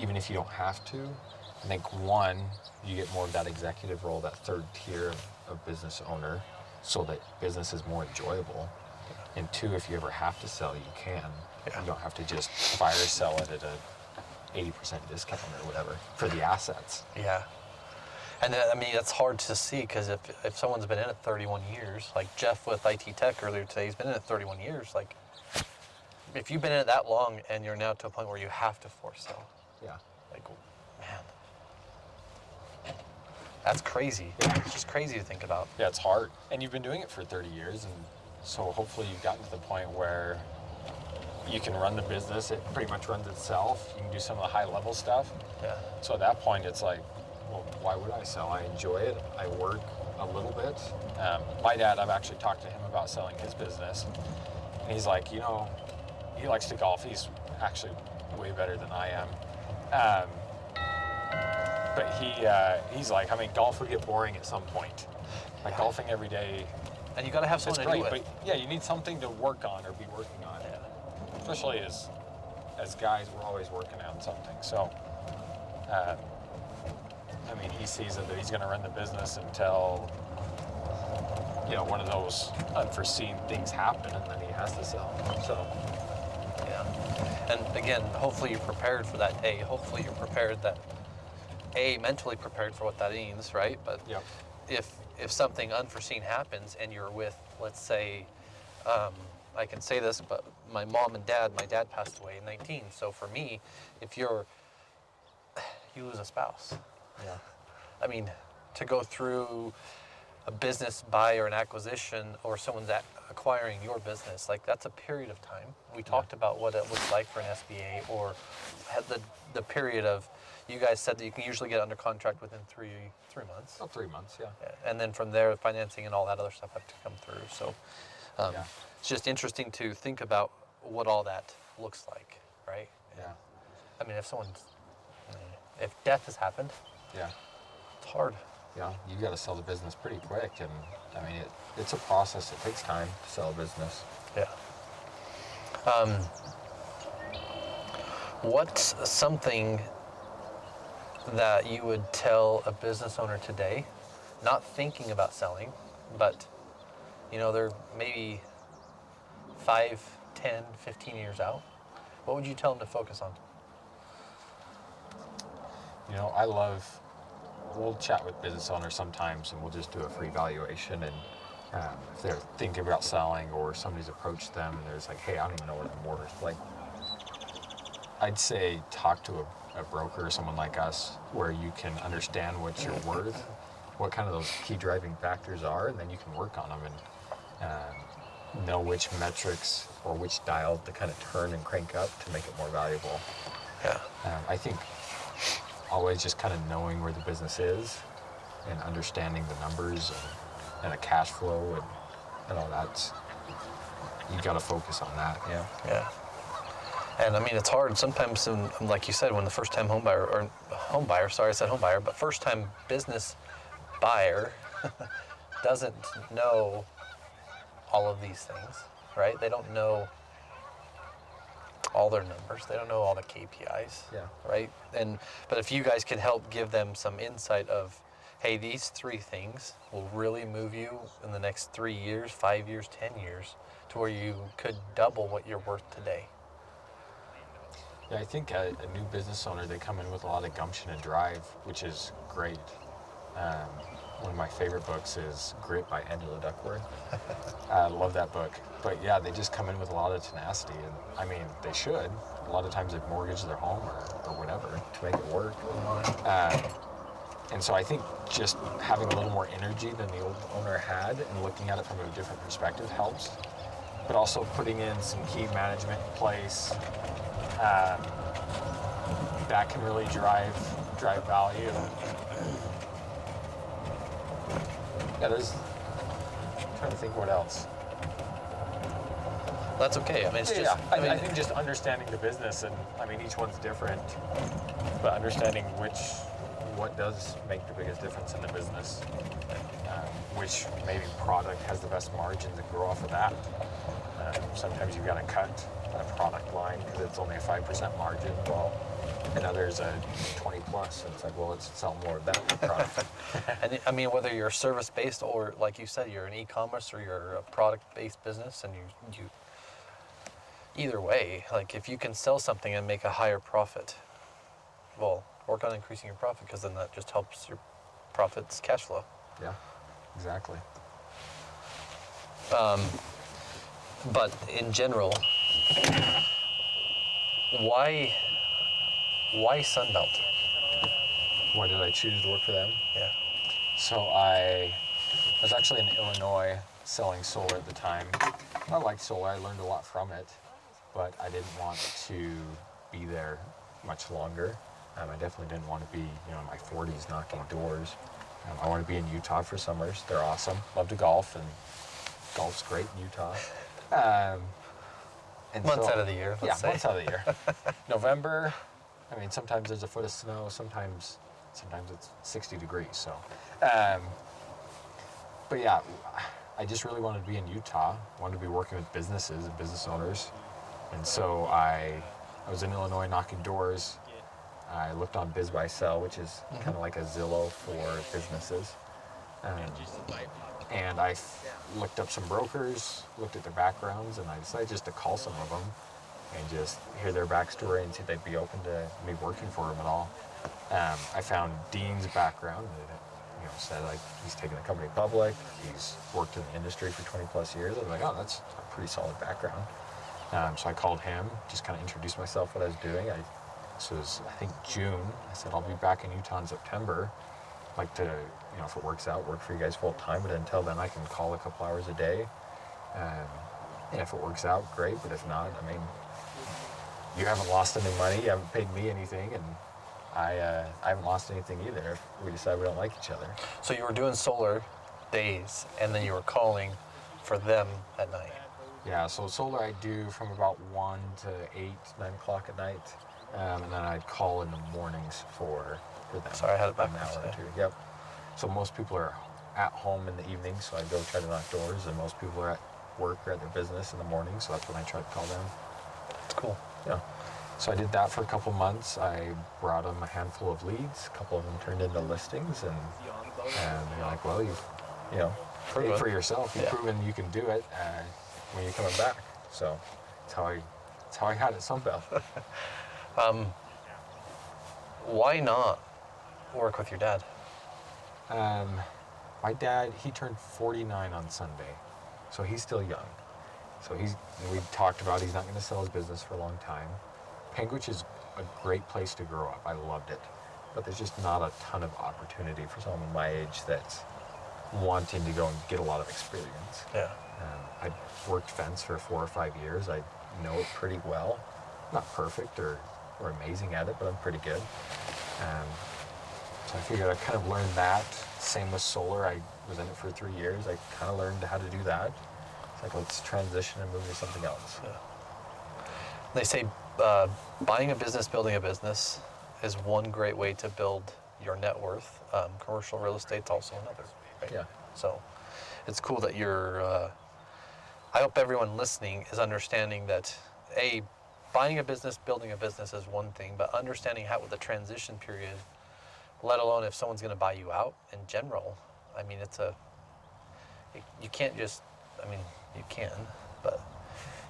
A: even if you don't have to, I think 1, you get more of that executive role, that third tier of business owner, so that business is more enjoyable. And 2, if you ever have to sell, you can. You don't have to just fire sell it at a 80% discount or whatever for the assets.
B: Yeah. And I mean, it's hard to see because if someone's been in it 31 years, like Jeff with IT Tech earlier today, he's been in it 31 years. Like, if you've been in it that long and you're now to a point where you have to force sell, like, man, that's crazy. It's just crazy to think about.
A: Yeah, it's hard. And you've been doing it for 30 years, and so hopefully you've gotten to the point where you can run the business. It pretty much runs itself. You can do some of the high-level stuff.
B: Yeah.
A: So at that point, it's like, well, why would I sell? I enjoy it. I work a little bit. My dad, I've actually talked to him about selling his business. And he's like, he likes to golf. He's actually way better than I am. But he's like, I mean, golf would get boring at some point. Like golfing every day.
B: And you got to have someone to do it.
A: But yeah, you need something to work on or be working on.
B: Yeah.
A: Especially as guys, we're always working on something. So, I mean, he sees it that he's going to run the business until, one of those unforeseen things happen, and then he has to sell. So,
B: yeah. And again, hopefully you're prepared for that day. Hopefully you're prepared mentally prepared for what that means, right? But if something unforeseen happens and you're with, let's say, I can say this, but my mom and dad, my dad passed away in 19. So for me, if you lose a spouse.
A: yeah.
B: I mean, to go through a business buy or an acquisition or someone's acquiring your business, like that's a period of time. We talked about what it looks like for an SBA or had the period of, you guys said that you can usually get under contract within three months.
A: Oh, 3 months, yeah.
B: And then from there, financing and all that other stuff have to come through. So it's just interesting to think about what all that looks like, right?
A: Yeah.
B: I mean, if death has happened, it's hard.
A: Yeah, you got to sell the business pretty quick, and I mean, it's a process. It takes time to sell a business.
B: Yeah. What's something that you would tell a business owner today, not thinking about selling, but they're maybe 5, 10, 15 years out? What would you tell them to focus on?
A: We'll chat with business owners sometimes, and we'll just do a free valuation. And if they're thinking about selling, or somebody's approached them and there's like, hey, I don't even know what I'm worth. Like, I'd say talk to a broker or someone like us, where you can understand what you're worth, what kind of those key driving factors are, and then you can work on them and know which metrics or which dial to kind of turn and crank up to make it more valuable.
B: Yeah.
A: I think always just kind of knowing where the business is and understanding the numbers and the cash flow and all that. You got to focus on that. Yeah.
B: Yeah. And I mean, it's hard sometimes, like you said, when the first-time home buyer, but first-time business buyer doesn't know all of these things, right? They don't know all their numbers. They don't know all the KPIs, right? But if you guys can help give them some insight of, hey, these 3 things will really move you in the next 3 years, 5 years, 10 years, to where you could double what you're worth today.
A: Yeah, I think a new business owner, they come in with a lot of gumption and drive, which is great. One of my favorite books is Grit by Angela Duckworth. I love that book. But yeah, they just come in with a lot of tenacity. And I mean, they should. A lot of times they've mortgaged their home or whatever to make it work. And so I think just having a little more energy than the old owner had and looking at it from a different perspective helps. But also putting in some key management in place, that can really drive value. Yeah, I'm trying to think what else.
B: That's okay. I mean, it's just.
A: I think just understanding the business, and I mean, each one's different, but understanding what does make the biggest difference in the business, which maybe product has the best margins and grow off of that. Sometimes you've got to cut a product line because it's only a 5% margin, well, and others a 20 plus. And it's like, well, let's sell more of that product.
B: And I mean, whether you're service-based or, like you said, you're an e-commerce or you're a product-based business, and you either way, like if you can sell something and make a higher profit, well, work on increasing your profit, because then that just helps your profits cash flow.
A: Yeah, exactly.
B: But in general, why Sunbelt?
A: Why did I choose to work for them?
B: Yeah.
A: So I was actually in Illinois selling solar at the time. I liked solar. I learned a lot from it, but I didn't want to be there much longer. I definitely didn't want to be, in my 40s knocking doors. I want to be in Utah for summers. They're awesome. Love to golf, and golf's great in Utah. And
B: months out of the year, let's say.
A: Months out of the year. November, I mean, sometimes there's a foot of snow. Sometimes it's 60 degrees. So, but yeah, I just really wanted to be in Utah. Wanted to be working with businesses and business owners. And so I was in Illinois knocking doors. I looked on Biz Buy Sell, which is kind of like a Zillow for businesses. And I looked up some brokers, looked at their backgrounds, and I decided just to call some of them and just hear their backstory and see if they'd be open to me working for them at all. I found Dean's background. It said like he's taken the company public, he's worked in the industry for 20 plus years. I was like, oh, that's a pretty solid background. So I called him, just kind of introduced myself, what I was doing. This was, I think, June. I said, I'll be back in Utah in September. I'd like to, if it works out, work for you guys full time, but until then I can call a couple hours a day. And if it works out, great, but if not, I mean, you haven't lost any money, you haven't paid me anything, and I haven't lost anything either if we decide we don't like each other.
B: So you were doing solar days, and then you were calling for them at night.
A: Yeah, so solar I do from about 1 to 8, 9 o'clock at night, and then I'd call in the mornings for them.
B: Sorry, I had it
A: about
B: backwards.
A: an hour or two. Yep. So most people are at home in the evening, so I go try to knock doors, and most people are at work or at their business in the morning, so that's when I try to call them.
B: That's cool.
A: Yeah. So I did that for a couple months. I brought them a handful of leads. A couple of them turned into listings, and they're like, well, pay for yourself. You've proven you can do it when you're coming back. So that's how I got at Sunbelt.
B: Why not work with your dad?
A: My dad, he turned 49 on Sunday, so he's still young. So we talked about he's not going to sell his business for a long time. Panguitch is a great place to grow up. I loved it. But there's just not a ton of opportunity for someone my age that's wanting to go and get a lot of experience.
B: Yeah.
A: I worked fence for 4 or 5 years. I know it pretty well. Not perfect or amazing at it, but I'm pretty good. So I figured I kind of learned that. Same with solar. I was in it for 3 years. I kind of learned how to do that. It's like, let's transition and move to something else.
B: Yeah. They say buying a business, building a business is one great way to build your net worth. Commercial real estate's also another. Right?
A: Yeah.
B: So it's cool that you're, I hope everyone listening is understanding that, buying a business, building a business is one thing, but understanding how with the transition period, let alone if someone's going to buy you out in general, I mean, you can't just, I mean, you can, but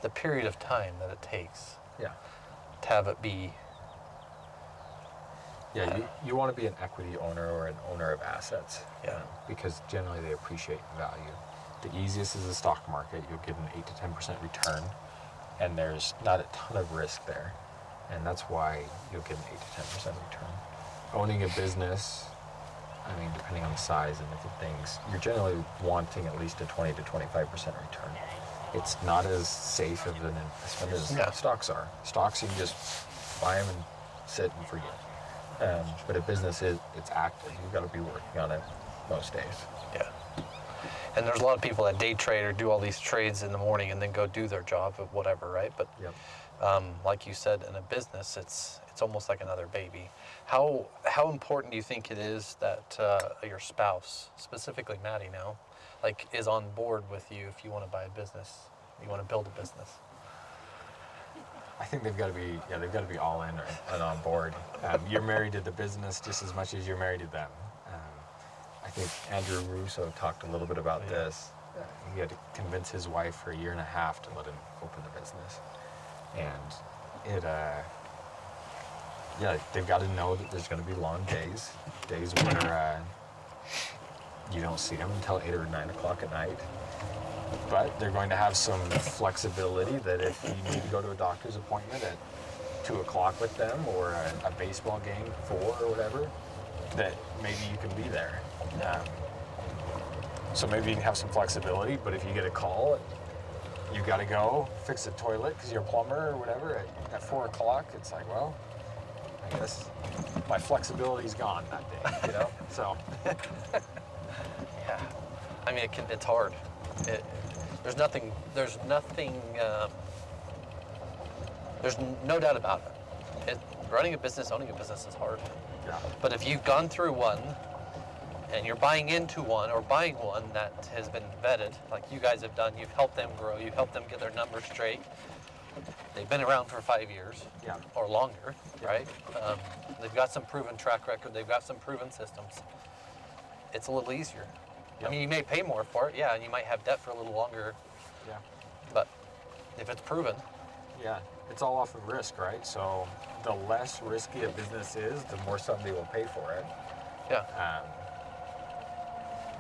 B: the period of time that it takes
A: Yeah.
B: to have it be
A: Yeah, you want to be an equity owner or an owner of assets.
B: Yeah.
A: Because generally they appreciate in value. The easiest is the stock market. You'll get an 8 to 10% return, and there's not a ton of risk there. And that's why you'll get an 8 to 10% return. Owning a business, I mean, depending on the size and different things, you're generally wanting at least a 20 to 25% return. It's not as safe of an investment as stocks are. Stocks, you can just buy them and sit and forget. But a business it's active. You've got to be working on it most days.
B: Yeah. And there's a lot of people that day trade or do all these trades in the morning and then go do their job of whatever, right? But like you said, in a business, it's almost like another baby. How important do you think it is that your spouse, specifically Maddie now, like is on board with you if you want to buy a business, you want to build a business?
A: I think they've got to be all in and on board. You're married to the business just as much as you're married to them. I think Andrew Russo talked a little bit about this. He had to convince his wife for 1.5 years to let him open the business. And they've got to know that there's going to be long days where you don't see them until 8 or 9 o'clock at night. But they're going to have some flexibility that if you need to go to a doctor's appointment at 2 o'clock with them, or a baseball game at 4 or whatever, that maybe you can be there. So maybe you can have some flexibility, but if you get a call, you got to go fix the toilet because you're a plumber or whatever at 4 o'clock, it's like, well, I guess my flexibility's gone that day, you know? So.
B: Yeah. I mean, it's hard. There's no doubt about it. Running a business, owning a business is hard.
A: Yeah.
B: But if you've gone through one and you're buying into one or buying one that has been vetted, like you guys have done, you've helped them grow, you've helped them get their numbers straight. They've been around for 5 years or longer, right? They've got some proven track record, they've got some proven systems. It's a little easier. I mean, you may pay more for it, and you might have debt for a little longer.
A: Yeah.
B: But if it's proven.
A: Yeah, it's all off of risk, right? So the less risky a business is, the more somebody will pay for it.
B: Yeah.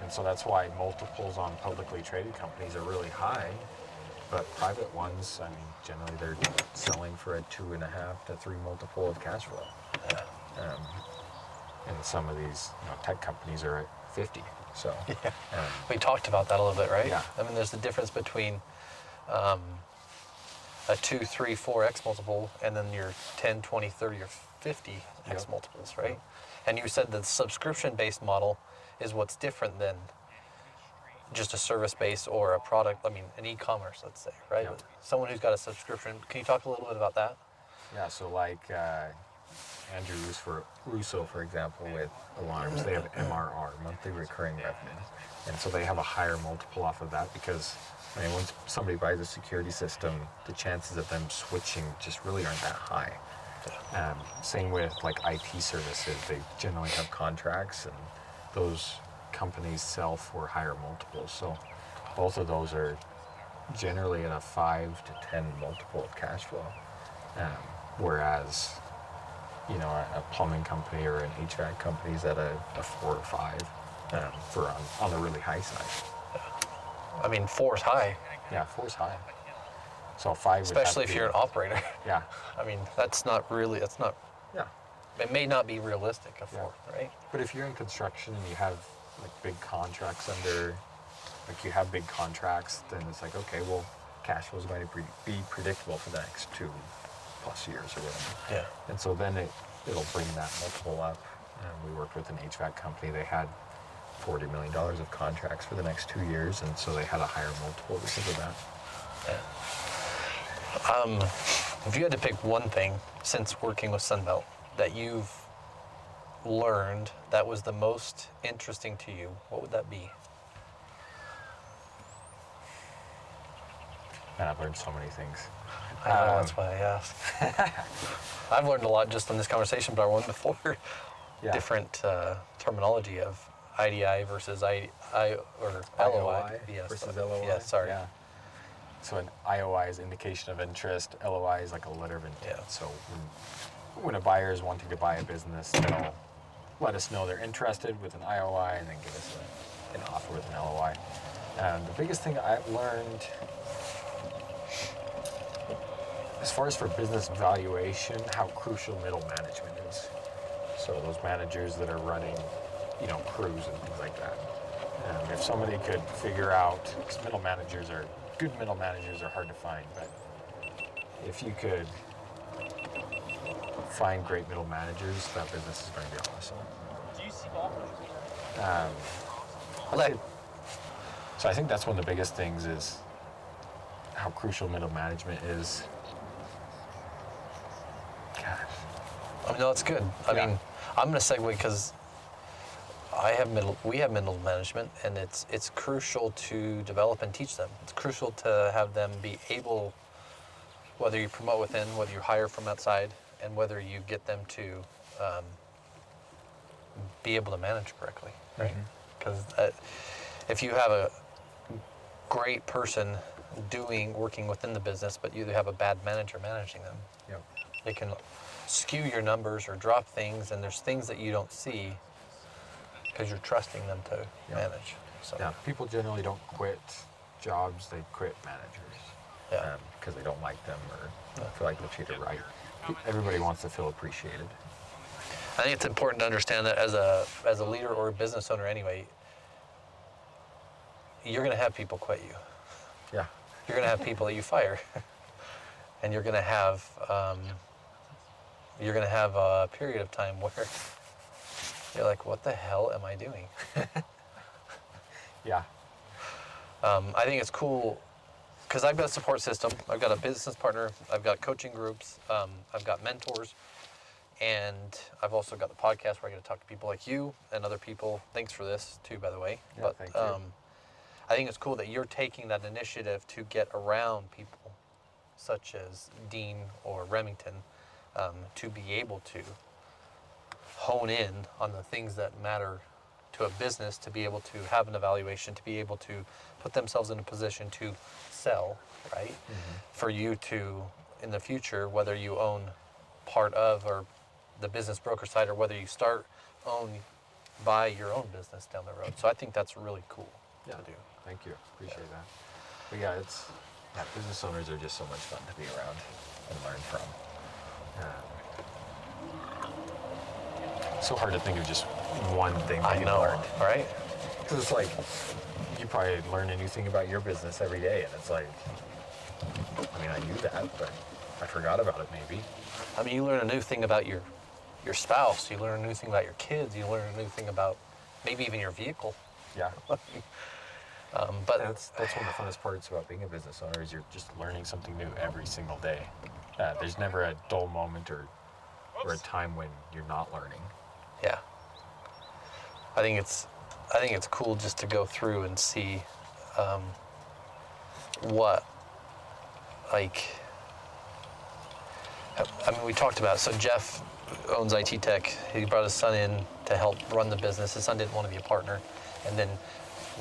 A: And so that's why multiples on publicly traded companies are really high, but private ones, I mean, generally they're selling for a 2.5 to 3 multiple of cash flow. And some of these tech companies are at 50. So
B: we talked about that a little bit, right?
A: Yeah.
B: I mean, there's the difference between a 2, 3, 4x multiple and then your 10, 20, 30, or 50x multiples, right? And you said the subscription-based model is what's different than just a service-based or a product, I mean, an e-commerce, let's say, right?
A: Yep.
B: Someone who's got a subscription. Can you talk a little bit about that?
A: Yeah, so like Andrew Russo, for example, with alarms, they have MRR, monthly recurring revenue. And so they have a higher multiple off of that because, I mean, once somebody buys a security system, the chances of them switching just really aren't that high. Same with like IT services, they generally have contracts and those companies sell for higher multiples. So both of those are generally at a 5 to 10 multiple of cash flow. Whereas a plumbing company or an HVAC company is at a 4 or 5 for on the really high side.
B: I mean, 4 is high.
A: Yeah, 4 is high. So 5
B: especially if you're an operator.
A: Yeah.
B: I mean,
A: Yeah.
B: It may not be realistic, a 4, right?
A: But if you're in construction and you have like big contracts then it's like, okay, well, cash flow is going to be predictable for the next 2+ years or whatever.
B: Yeah.
A: And so then it'll bring that multiple up. We worked with an HVAC company. They had $40 million of contracts for the next 2 years, and so they had a higher multiple because of that.
B: Yeah. If you had to pick one thing since working with Sunbelt that you've learned that was the most interesting to you, what would that be?
A: Man, I've learned so many things.
B: I know, that's why I asked. I've learned a lot just on this conversation, but our one before. Different terminology of IDI versus I or LOI.
A: Versus LOI.
B: Yeah, sorry.
A: Yeah. So an IOI is indication of interest. LOI is like a letter of intent.
B: Yeah.
A: So when a buyer is wanting to buy a business, they'll let us know they're interested with an IOI and then give us an offer with an LOI. The biggest thing I've learned, as far as for business valuation, how crucial middle management is. So those managers that are running, crews and things like that. If somebody could figure out, because good middle managers are hard to find, but if you could find great middle managers, that business is going to be awesome.
D: Do you see golfers?
A: So I think that's one of the biggest things is how crucial middle management is. Gosh.
B: No, it's good. I mean, I'm going to segue because we have middle management, and it's crucial to develop and teach them. It's crucial to have them be able, whether you promote within, whether you hire from outside, and whether you get them to be able to manage correctly, right? Because if you have a great person working within the business, but you have a bad manager managing them, it can skew your numbers or drop things, and there's things that you don't see because you're trusting them to manage. So.
A: Yeah, people generally don't quit jobs, they quit managers because they don't like them or feel like they're treated right. Everybody wants to feel appreciated.
B: I think it's important to understand that as a leader or a business owner anyway, you're going to have people quit you.
A: Yeah.
B: You're going to have people that you fire. And you're going to have a period of time where you're like, what the hell am I doing?
A: Yeah.
B: I think it's cool because I've got a support system. I've got a business partner. I've got coaching groups. I've got mentors. And I've also got the podcast where I get to talk to people like you and other people. Thanks for this too, by the way.
A: Yeah, thank you.
B: I think it's cool that you're taking that initiative to get around people such as Dean or Remington to be able to hone in on the things that matter to a business, to be able to have an evaluation, to be able to put themselves in a position to sell, right? For you to, in the future, whether you own part of or the business broker side or whether you buy your own business down the road. So I think that's really cool to do.
A: Thank you. Appreciate that. But business owners are just so much fun to be around and learn from. So hard to think of just one thing that you learned.
B: Right?
A: Because it's like, you probably learn a new thing about your business every day, and it's like, I knew that, but I forgot about it maybe.
B: You learn a new thing about your spouse, you learn a new thing about your kids, you learn a new thing about maybe even your vehicle.
A: Yeah.
B: But
A: that's one of the funnest parts about being a business owner is you're just learning something new every single day. There's never a dull moment or a time when you're not learning.
B: Yeah. I think it's cool just to go through and see we talked about it. So Jeff owns IT Tech. He brought his son in to help run the business. His son didn't want to be a partner. And then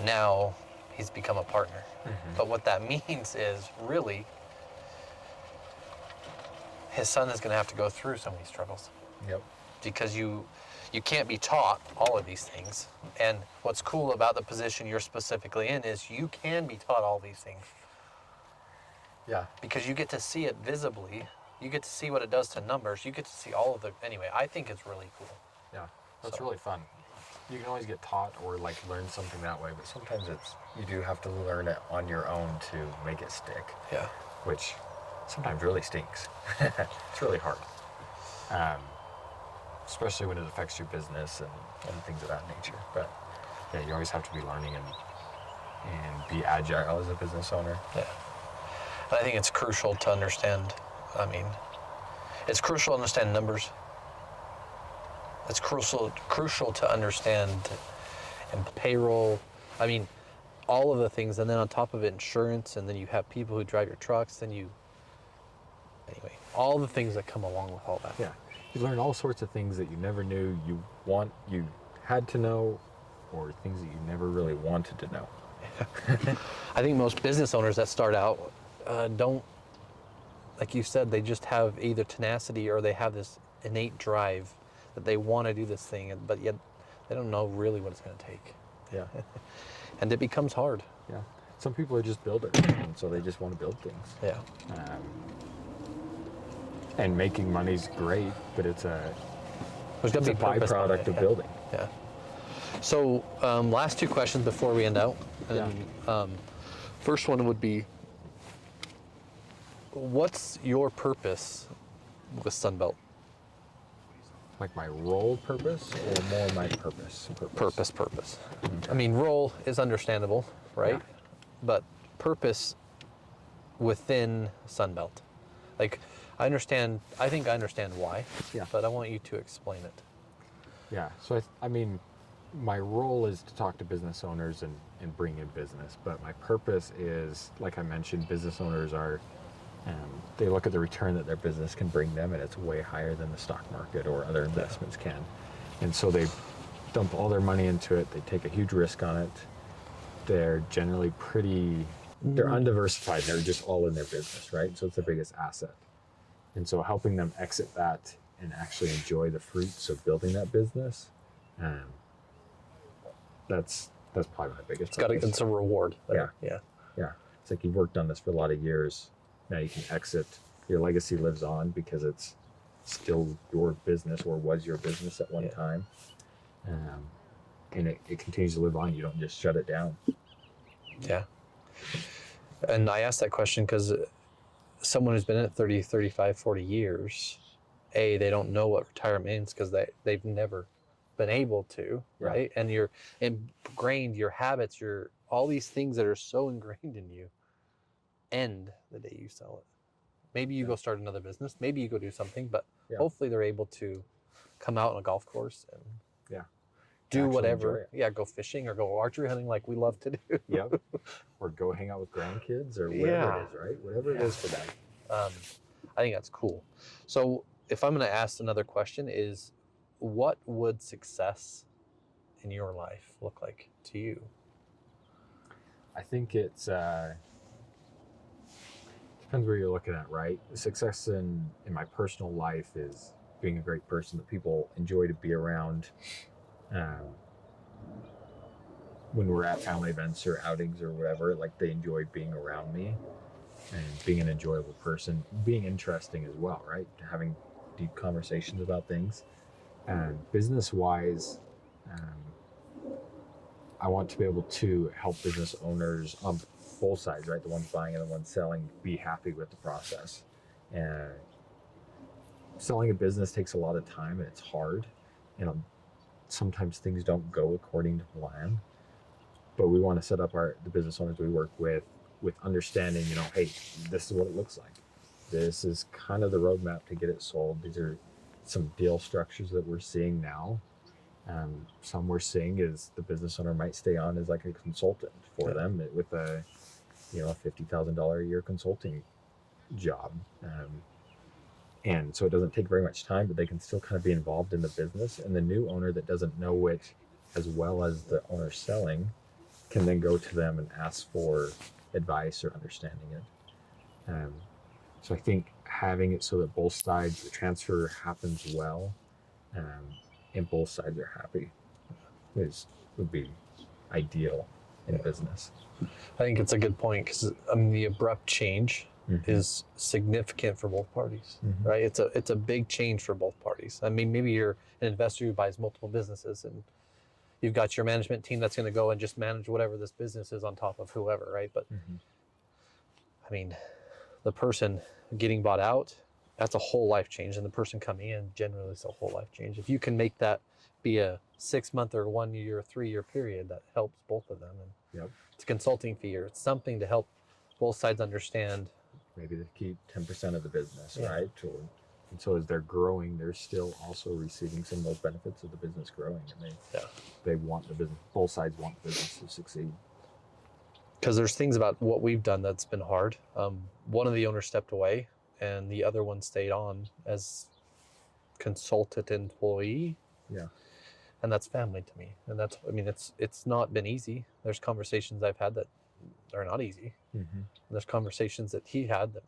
B: now he's become a partner. But what that means is really his son is going to have to go through some of these struggles.
A: Yep.
B: Because you can't be taught all of these things. And what's cool about the position you're specifically in is you can be taught all these things.
A: Yeah.
B: Because you get to see it visibly. You get to see what it does to numbers. You get to see all of the... Anyway, I think it's really cool.
A: Yeah, that's really fun. You can always get taught or learn something that way, but sometimes you do have to learn it on your own to make it stick.
B: Yeah.
A: Which sometimes really stinks. It's really hard. Especially when it affects your business and things of that nature. But yeah, you always have to be learning and be agile as a business owner.
B: Yeah. And I think it's crucial to understand, it's crucial to understand numbers. It's crucial to understand and payroll. All of the things, and then on top of it, insurance, and then you have people who drive your trucks, anyway, all the things that come along with all that.
A: Yeah. You learn all sorts of things that you never knew you had to know, or things that you never really wanted to know.
B: I think most business owners that start out don't, like you said, they just have either tenacity or they have this innate drive that they want to do this thing, but yet they don't know really what it's going to take.
A: Yeah.
B: And it becomes hard.
A: Yeah. Some people are just builders, and so they just want to build things.
B: Yeah.
A: And making money's great, but it's a byproduct of building.
B: Yeah. So last two questions before we end out. First one would be, what's your purpose with Sunbelt?
A: Like my role purpose, or more my purpose?
B: Purpose.
A: Okay.
B: I mean, role is understandable, right?
A: Yeah.
B: But purpose within Sunbelt. Like, I think I understand why, but I want you to explain it.
A: Yeah, so I mean, my role is to talk to business owners and bring in business, but my purpose is, like I mentioned, business owners are, they look at the return that their business can bring them, and it's way higher than the stock market or other investments can. And so they dump all their money into it, they take a huge risk on it. They're generally they're undiversified, they're just all in their business, right? So it's their biggest asset. And so helping them exit that and actually enjoy the fruits of building that business, that's probably my biggest purpose.
B: It's a reward.
A: Yeah.
B: Yeah.
A: It's like you've worked on this for a lot of years. Now you can exit. Your legacy lives on because it's still your business, or was your business at one time. And it continues to live on. You don't just shut it down.
B: Yeah. And I asked that question because someone who's been in it 30, 35, 40 years, they don't know what retirement means because they've never been able to, right? And you're ingrained, your habits, all these things that are so ingrained in you end the day you sell it. Maybe you go start another business, maybe you go do something, but hopefully they're able to come out on a golf course and do whatever. Yeah, go fishing or go archery hunting like we love to do.
A: Yep. Or go hang out with grandkids or whatever it is, right? Whatever it is for them.
B: I think that's cool. So if I'm going to ask another question is, what would success in your life look like to you?
A: I think it's depends where you're looking at, right? Success in my personal life is being a great person that people enjoy to be around. When we're at family events or outings or whatever, like they enjoy being around me and being an enjoyable person, being interesting as well, right? Having deep conversations about things. Business-wise, I want to be able to help business owners on both sides, right? The ones buying and the ones selling, be happy with the process. Selling a business takes a lot of time and it's hard. Sometimes things don't go according to plan, but we want to set up the business owners we work with understanding, hey, this is what it looks like. This is kind of the roadmap to get it sold. These are some deal structures that we're seeing now. Some we're seeing is the business owner might stay on as like a consultant for them with a $50,000 a year consulting job. And so it doesn't take very much time, but they can still kind of be involved in the business. And the new owner that doesn't know it as well as the owner selling can then go to them and ask for advice or understanding it. So I think having it so that both sides, the transfer happens well, and both sides are happy would be ideal in business.
B: I think it's a good point because the abrupt change is significant for both parties, right? It's a big change for both parties. I mean, maybe you're an investor who buys multiple businesses and you've got your management team that's going to go and just manage whatever this business is on top of whoever, right? But I mean, the person getting bought out, that's a whole life change, and the person coming in generally is a whole life change. If you can make that be a 6 month or 1 year or 3 year period, that helps both of them. And it's a consulting fee or it's something to help both sides understand.
A: Maybe they keep 10% of the business, right? And so as they're growing, they're still also receiving some of those benefits of the business growing, and they want the business. Both sides want the business to succeed.
B: Because there's things about what we've done that's been hard. One of the owners stepped away, and the other one stayed on as consultant employee. Yeah, and that's family to me. And it's not been easy. There's conversations I've had that are not easy. And there's conversations that he had that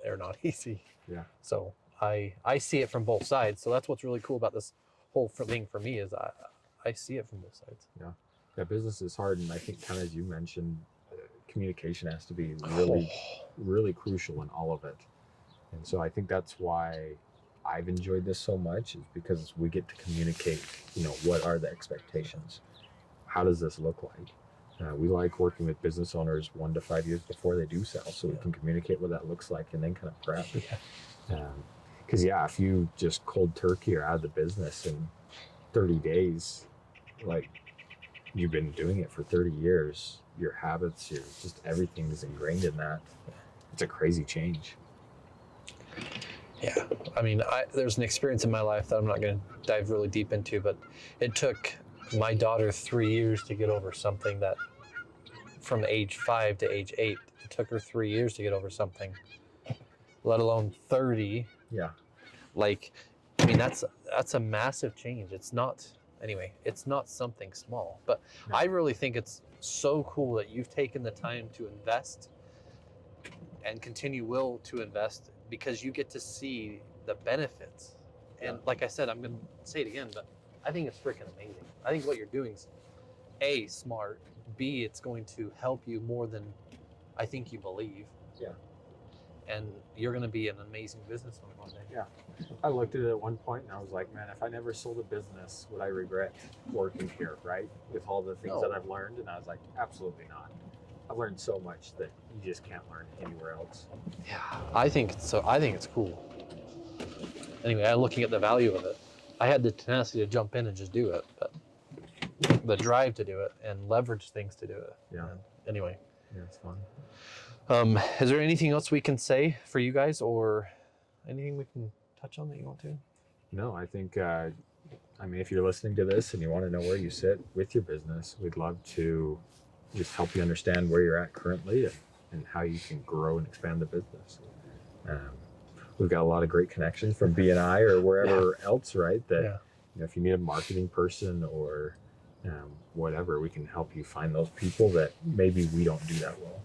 B: are not easy. Yeah. So I see it from both sides. So that's what's really cool about this whole thing for me is I see it from both sides.
D: Yeah, business is hard, and I think kind of as you mentioned, communication has to be really crucial in all of it. And so I think that's why I've enjoyed this so much, is because we get to communicate, what are the expectations? How does this look like? We like working with business owners 1 to 5 years before they do sell, so we can communicate what that looks like and then kind of prep. Because if you just cold turkey or out of the business in 30 days, like you've been doing it for 30 years, your habits, just everything is ingrained in that. It's a crazy change.
B: Yeah, I mean, there's an experience in my life that I'm not going to dive really deep into, but it took my daughter 3 years to get over something that, from age 5 to age 8, it took her 3 years to get over something, let alone 30.
D: Yeah.
B: Like, I mean, that's a massive change. It's not something small, but no. I really think it's so cool that you've taken the time to invest and will to invest, because you get to see the benefits. And like I said, I'm going to say it again, but I think it's freaking amazing. I think what you're doing is A, smart, B, it's going to help you more than I think you believe.
D: Yeah.
B: And you're going to be an amazing business owner one day.
D: Yeah. I looked at it at one point and I was like, man, if I never sold a business, would I regret working here, right? With all the things that I've learned. And I was like, absolutely not. I've learned so much that you just can't learn anywhere else.
B: Yeah, I think it's cool. Anyway, I'm looking at the value of it. I had the tenacity to jump in and just do it, but the drive to do it and leverage things to do it.
D: Yeah.
B: And anyway.
D: Yeah, it's fun.
B: Is there anything else we can say for you guys, or anything we can touch on that you want to?
D: No, I think, if you're listening to this and you want to know where you sit with your business, we'd love to just help you understand where you're at currently and how you can grow and expand the business. We've got a lot of great connections from BNI or wherever else, right? That if you need a marketing person or whatever, we can help you find those people that maybe we don't do that well.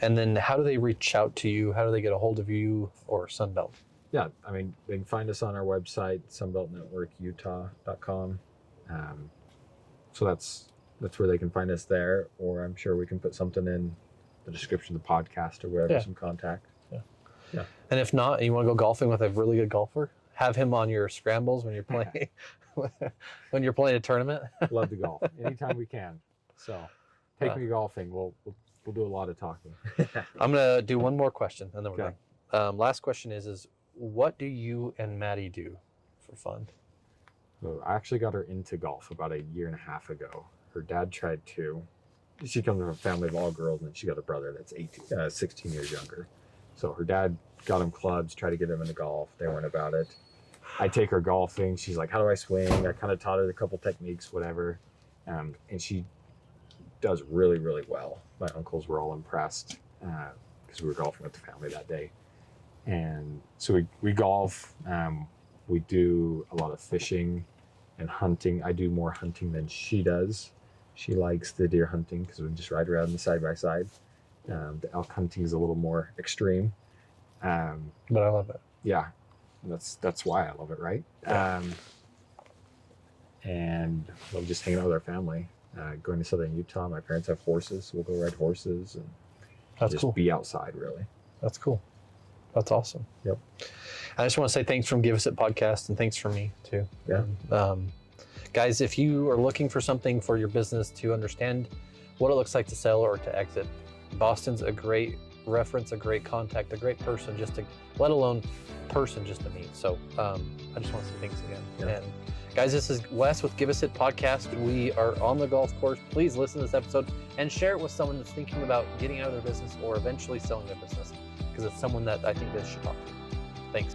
B: And then how do they reach out to you? How do they get a hold of you or Sunbelt?
D: Yeah, they can find us on our website, sunbeltnetworkutah.com. So that's where they can find us there, or I'm sure we can put something in the description of the podcast or wherever, some contact. Yeah.
B: And if not, and you want to go golfing with a really good golfer, have him on your scrambles when you're playing when you're playing a tournament.
D: Love to golf anytime we can. So take me golfing. We'll do a lot of talking.
B: I'm gonna do one more question and then we're done. Last question is what do you and Maddie do for fun?
D: So I actually got her into golf about 1.5 years ago. Her dad tried to. She comes from a family of all girls, and she got a brother that's 16 years younger. So her dad got him clubs, tried to get him into golf. They weren't about it. I take her golfing. She's like, how do I swing? I kind of taught her a couple techniques, whatever. And she does really, really well. My uncles were all impressed because we were golfing with the family that day. And so we golf. We do a lot of fishing and hunting. I do more hunting than she does. She likes the deer hunting because we just ride around the side by side. The elk hunting is a little more extreme.
B: But I love it.
D: Yeah, that's why I love it, right? And love just hanging out with our family. Going to southern Utah. My parents have horses. So we'll go ride horses and just be outside, really.
B: That's cool. That's awesome.
D: Yep.
B: I just want to say thanks from Give Us It Podcast, and thanks from me too.
D: Yeah.
B: Guys, if you are looking for something for your business to understand what it looks like to sell or to exit, Boston's a great reference, a great contact, a great person just to, let alone person just to meet. So I just want to say thanks again.
D: Yeah.
B: And guys, this is Wes with Give Us It Podcast. We are on the golf course. Please listen to this episode and share it with someone that's thinking about getting out of their business or eventually selling their business, because it's someone that I think they should talk to. Thanks.